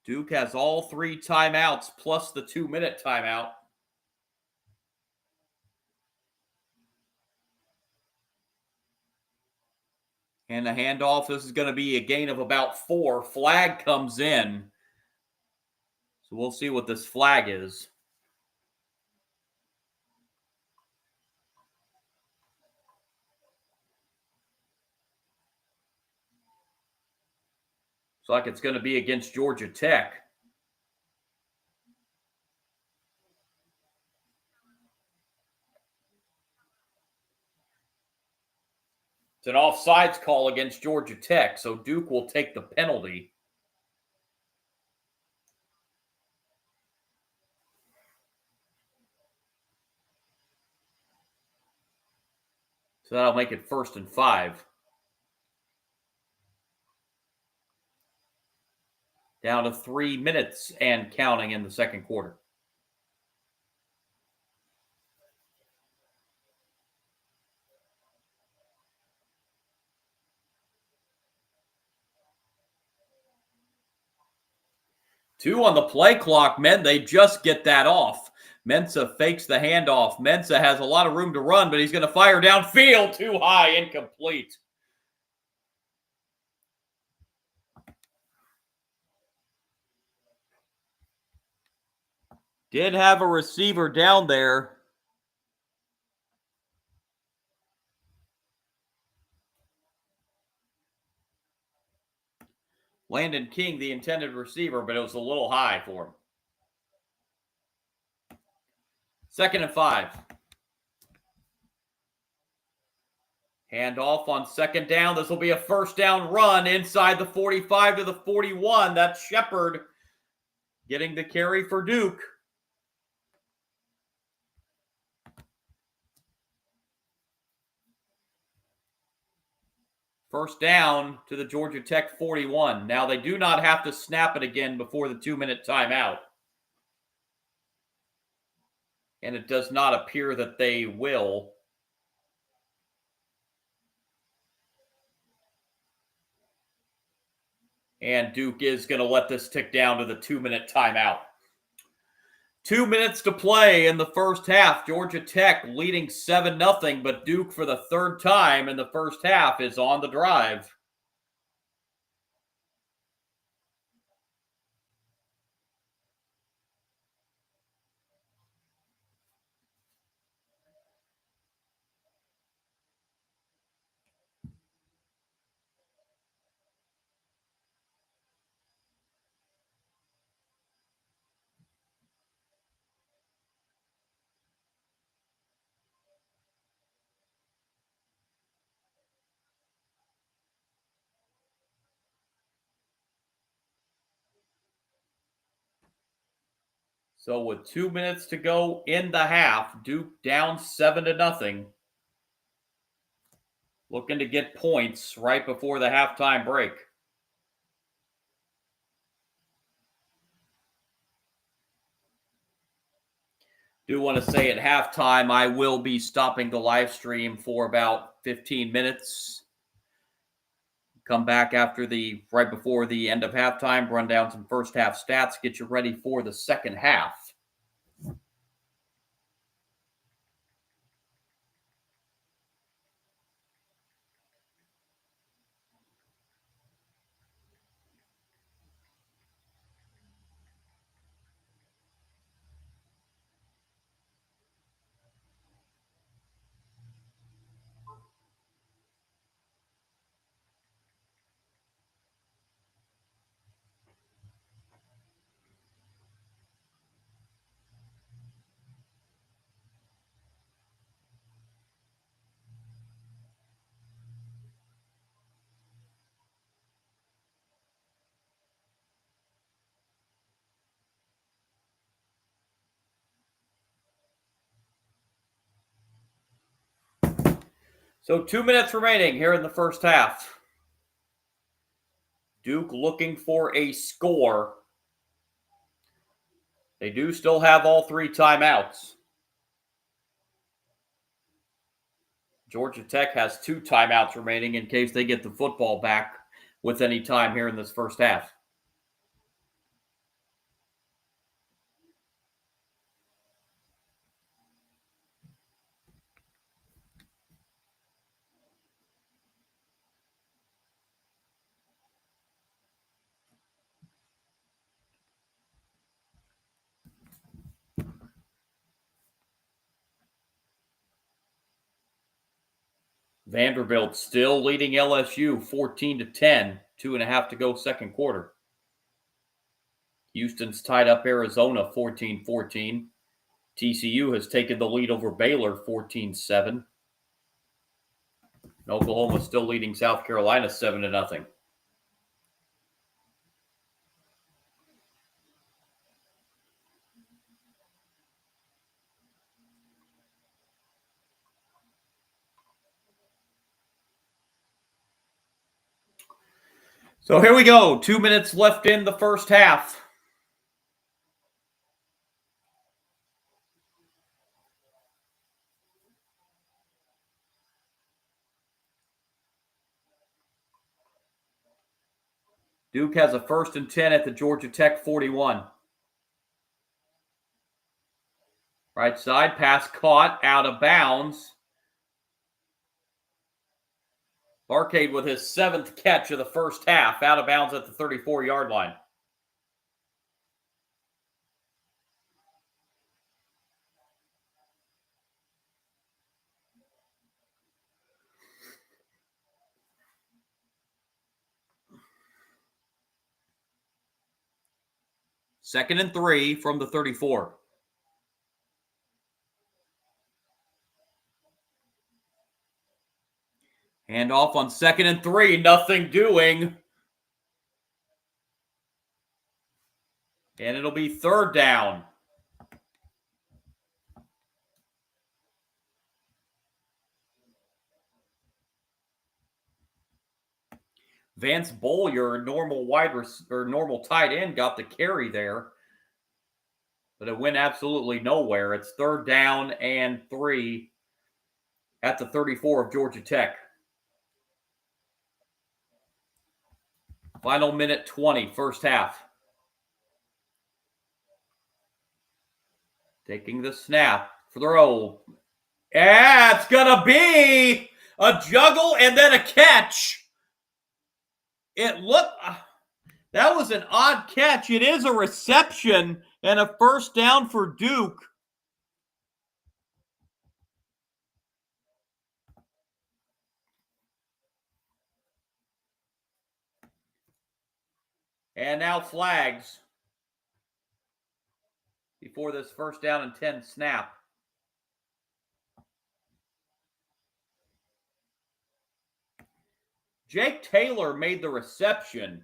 Duke has all 3 timeouts plus the 2-minute timeout. And the handoff, this is going to be a gain of about 4. Flag comes in. So we'll see what this flag is. Looks like it's going to be against Georgia Tech. It's an offsides call against Georgia Tech, so Duke will take the penalty. So that'll make it 1st and 5. Down to 3 minutes and counting in the second quarter. Two on the play clock. They just get that off. Mensah fakes the handoff. Mensah has a lot of room to run, but he's going to fire downfield. Too high, incomplete. Did have a receiver down there. Landon King, the intended receiver, but it was a little high for him. 2nd and 5. Handoff on 2nd down. This will be a 1st down run inside the 45 to the 41. That's Shepard getting the carry for Duke. First down to the Georgia Tech 41. Now they do not have to snap it again before the 2-minute timeout. And it does not appear that they will. And Duke is going to let this tick down to the 2-minute timeout. 2 minutes to play in the first half. Georgia Tech leading 7-0, but Duke for the 3rd time in the first half is on the drive. So with 2 minutes to go in the half, Duke down 7-0. Looking to get points right before the halftime break. Do want to say at halftime, I will be stopping the live stream for about 15 minutes. Come back right before the end of halftime, run down some first half stats, get you ready for the second half. So 2 minutes remaining here in the first half. Duke looking for a score. They do still have all 3 timeouts. Georgia Tech has 2 timeouts remaining in case they get the football back with any time here in this first half. Vanderbilt still leading LSU 14-10, 2.5 to go second quarter. Houston's tied up Arizona 14-14. TCU has taken the lead over Baylor 14-7. Oklahoma still leading South Carolina 7-0. So here we go. 2 minutes left in the first half. Duke has a 1st and 10 at the Georgia Tech 41. Right side, pass caught, out of bounds. Barcade with his 7th catch of the first half, out of bounds at the 34-yard line. Second and 3 from the 34. Hand off on 2nd and 3, nothing doing. And it'll be 3rd down. Vance Bollier, normal tight end, got the carry there. But it went absolutely nowhere. It's 3rd down and 3 at the 34 of Georgia Tech. Final minute 20, first half. Taking the snap, throw. Yeah, it's going to be a juggle and then a catch. It looked, that was an odd catch. It is a reception and a 1st down for Duke. And now flags before this 1st down and 10 snap. Jake Taylor made the reception.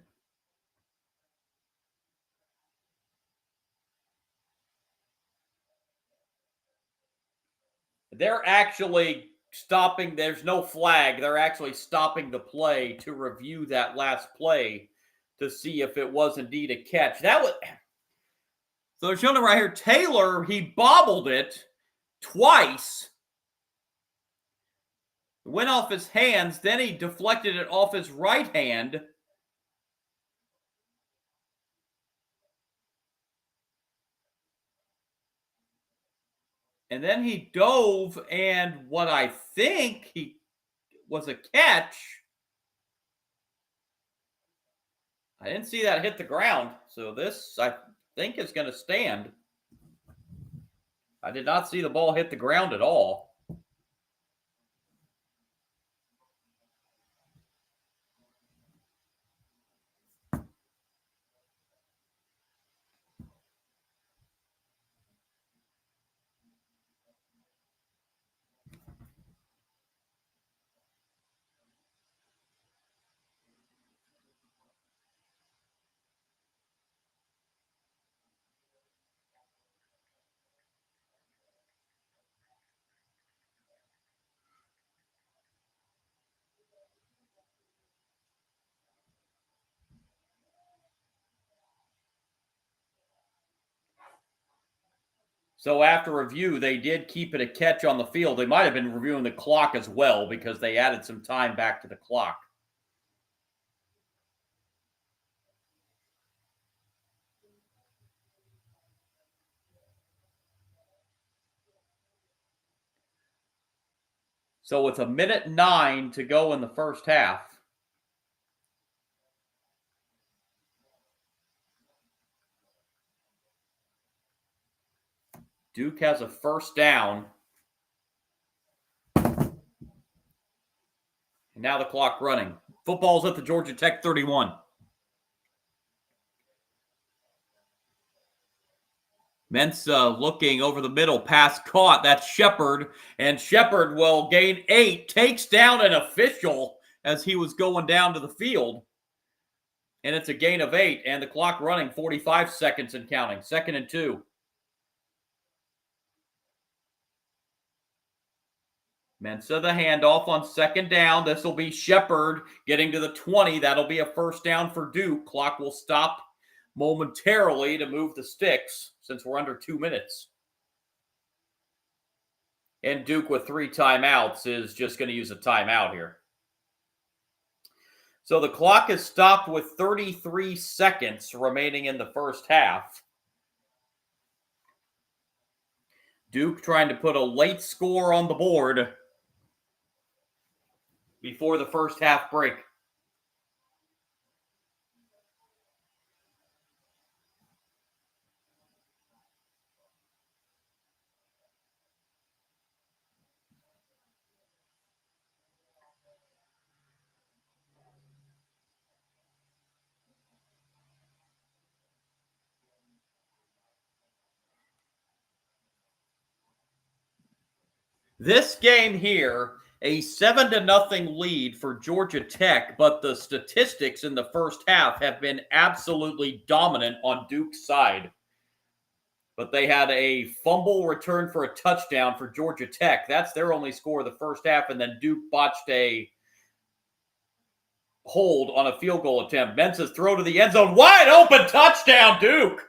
They're actually stopping. There's no flag. They're actually stopping the play to review that last play to see if it was indeed a catch. That was, so they're showing it right here. Taylor, he bobbled it twice. It went off his hands. Then he deflected it off his right hand. And then he dove, and what I think he was a catch. I didn't see that hit the ground. So this, I think, is going to stand. I did not see the ball hit the ground at all. So after review, they did keep it a catch on the field. They might have been reviewing the clock as well because they added some time back to the clock. So with 1:09 to go in the first half. Duke has a 1st down. And now the clock running. Football's at the Georgia Tech 31. Mensa looking over the middle, pass caught. That's Shepard, and Shepard will gain 8, takes down an official as he was going down to the field. And it's a gain of 8, and the clock running 45 seconds and counting. 2nd and 2. Mensa the handoff on 2nd down. This will be Shepard getting to the 20. That'll be a 1st down for Duke. Clock will stop momentarily to move the sticks since we're under 2 minutes. And Duke with 3 timeouts is just going to use a timeout here. So the clock is stopped with 33 seconds remaining in the first half. Duke trying to put a late score on the board before the first half break. This game here, a 7-0 lead for Georgia Tech, but the statistics in the first half have been absolutely dominant on Duke's side. But they had a fumble return for a touchdown for Georgia Tech. That's their only score of the first half, and then Duke botched a hold on a field goal attempt. Mensa's throw to the end zone, wide open touchdown, Duke!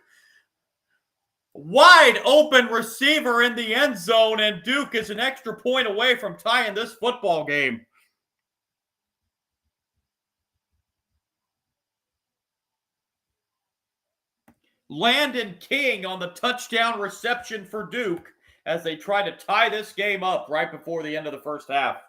Wide open receiver in the end zone, and Duke is an extra point away from tying this football game. Landon King on the touchdown reception for Duke as they try to tie this game up right before the end of the first half.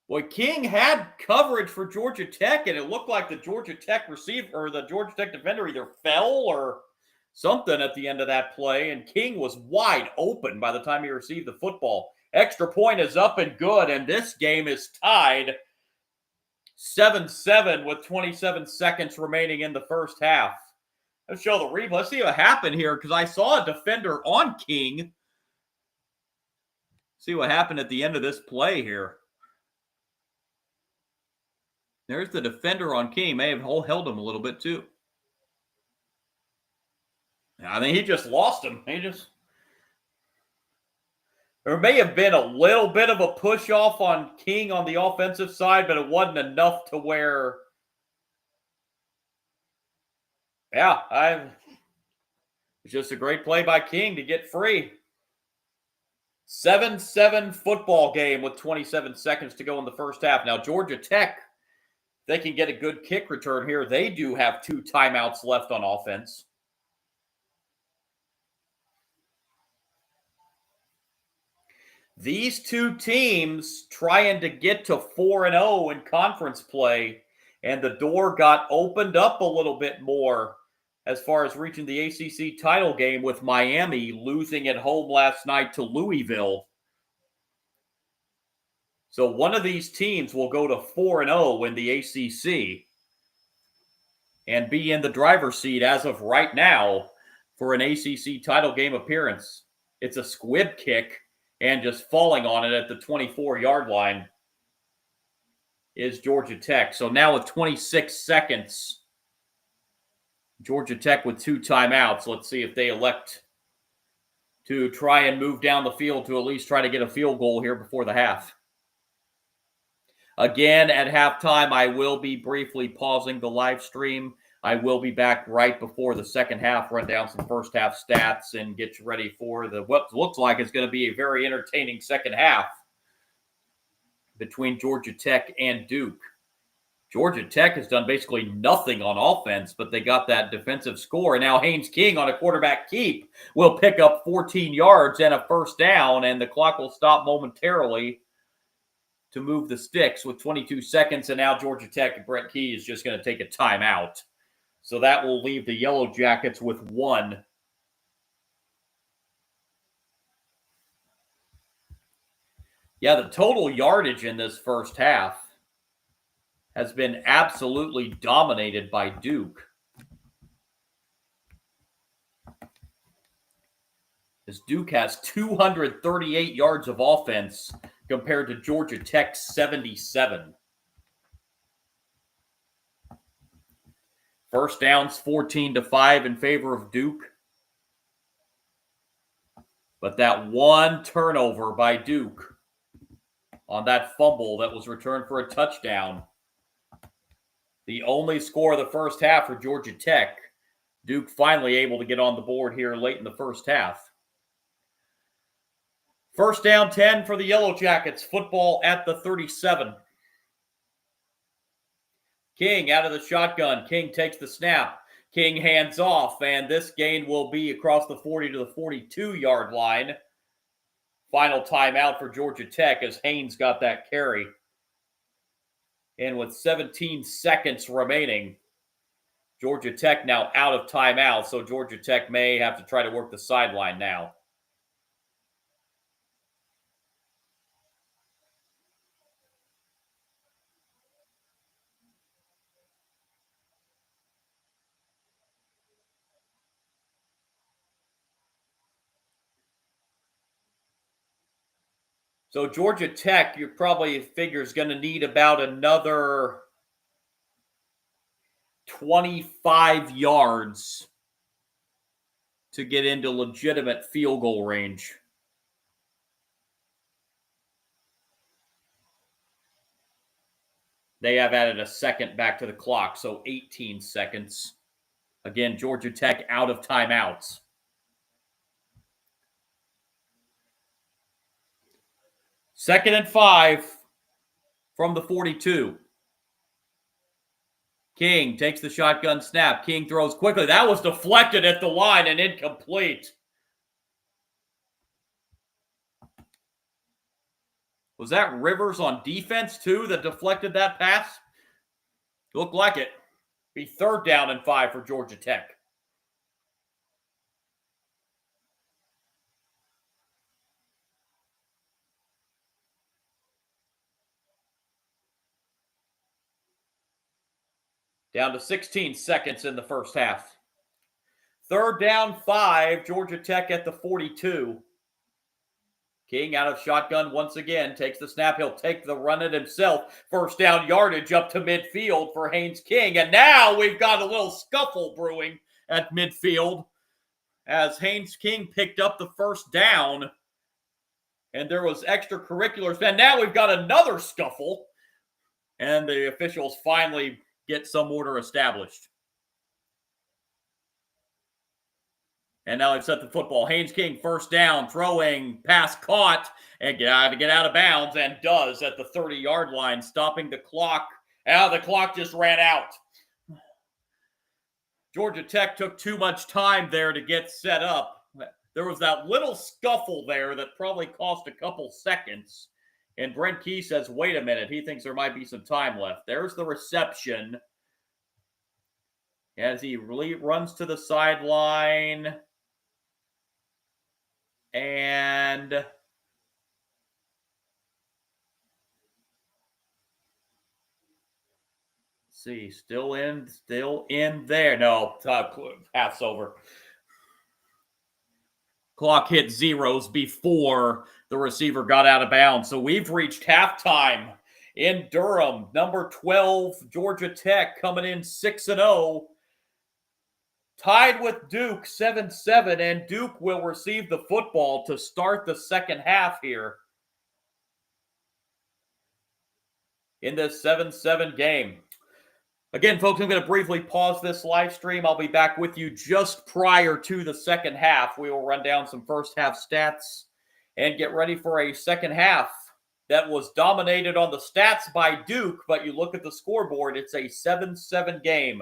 Well, King had coverage for Georgia Tech, and it looked like the Georgia Tech receiver or the Georgia Tech defender either fell or something at the end of that play, and King was wide open by the time he received the football. Extra point is up and good, and this game is tied 7-7 with 27 seconds remaining in the first half. Let's show the replay. Let's see what happened here, because I saw a defender on King. See what happened at the end of this play here. There's the defender on King. May have held him a little bit too. I think he just lost him. There may have been a little bit of a push off on King on the offensive side, but it wasn't enough to where, it's just a great play by King to get free. 7-7 football game with 27 seconds to go in the first half. Now, Georgia Tech, they can get a good kick return here. They do have 2 timeouts left on offense. These two teams trying to get to 4-0 in conference play, and the door got opened up a little bit more as far as reaching the ACC title game with Miami losing at home last night to Louisville. So one of these teams will go to 4-0 in the ACC and be in the driver's seat as of right now for an ACC title game appearance. It's a squib kick, and just falling on it at the 24-yard line is Georgia Tech. So now with 26 seconds, Georgia Tech with 2 timeouts. Let's see if they elect to try and move down the field to at least try to get a field goal here before the half. Again, at halftime, I will be briefly pausing the live stream. I will be back right before the second half, run down some first half stats, and get you ready for what looks like is going to be a very entertaining second half between Georgia Tech and Duke. Georgia Tech has done basically nothing on offense, but they got that defensive score. And now Haynes King on a quarterback keep will pick up 14 yards and a first down, and the clock will stop momentarily to move the sticks with 22 seconds. And now Georgia Tech and Brett Key is just going to take a timeout. So that will leave the Yellow Jackets with 1. Yeah, the total yardage in this first half has been absolutely dominated by Duke. as Duke has 238 yards of offense compared to Georgia Tech's 77. First downs 14-5 in favor of Duke. But that one turnover by Duke on that fumble that was returned for a touchdown, the only score of the first half for Georgia Tech. Duke finally able to get on the board here late in the first half. First down 10 for the Yellow Jackets. Football at the 37. King out of the shotgun. King takes the snap. King hands off, and this gain will be across the 40 to the 42-yard line. Final timeout for Georgia Tech as Haynes got that carry. And with 17 seconds remaining, Georgia Tech now out of timeout, so Georgia Tech may have to try to work the sideline now. So Georgia Tech, you probably figure, is going to need about another 25 yards to get into legitimate field goal range. They have added a second back to the clock, so 18 seconds. Again, Georgia Tech out of timeouts. Second and 5 from the 42. King takes the shotgun snap. King throws quickly. That was deflected at the line and incomplete. Was that Rivers on defense, too, that deflected that pass? Looked like it. Be third down and 5 for Georgia Tech. Down to 16 seconds in the first half. Third down 5, Georgia Tech at the 42. King out of shotgun once again, takes the snap. He'll take the run it himself. First down yardage up to midfield for Haynes King. And now we've got a little scuffle brewing at midfield as Haynes King picked up the first down. And there was extracurriculars. And now we've got another scuffle. And the officials finally get some order established. And now they've set the football. Haynes King first down, throwing, pass caught, and get out of bounds, and does at the 30-yard line, stopping the clock. The clock just ran out. Georgia Tech took too much time there to get set up. There was that little scuffle there that probably cost a couple seconds. And Brent Key says, wait a minute. He thinks there might be some time left. There's the reception. As he runs to the sideline. And see, still in there. No, half's over. Clock hit zeros before the receiver got out of bounds. So we've reached halftime in Durham. Number 12, Georgia Tech coming in 6-0. Tied with Duke 7-7, and Duke will receive the football to start the second half here in this 7-7 game. Again, folks, I'm going to briefly pause this live stream. I'll be back with you just prior to the second half. We will run down some first half stats and get ready for a second half that was dominated on the stats by Duke, but you look at the scoreboard, it's a 7-7 game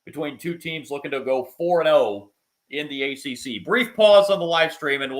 between two teams looking to go 4-0 in the ACC. Brief pause on the live stream, and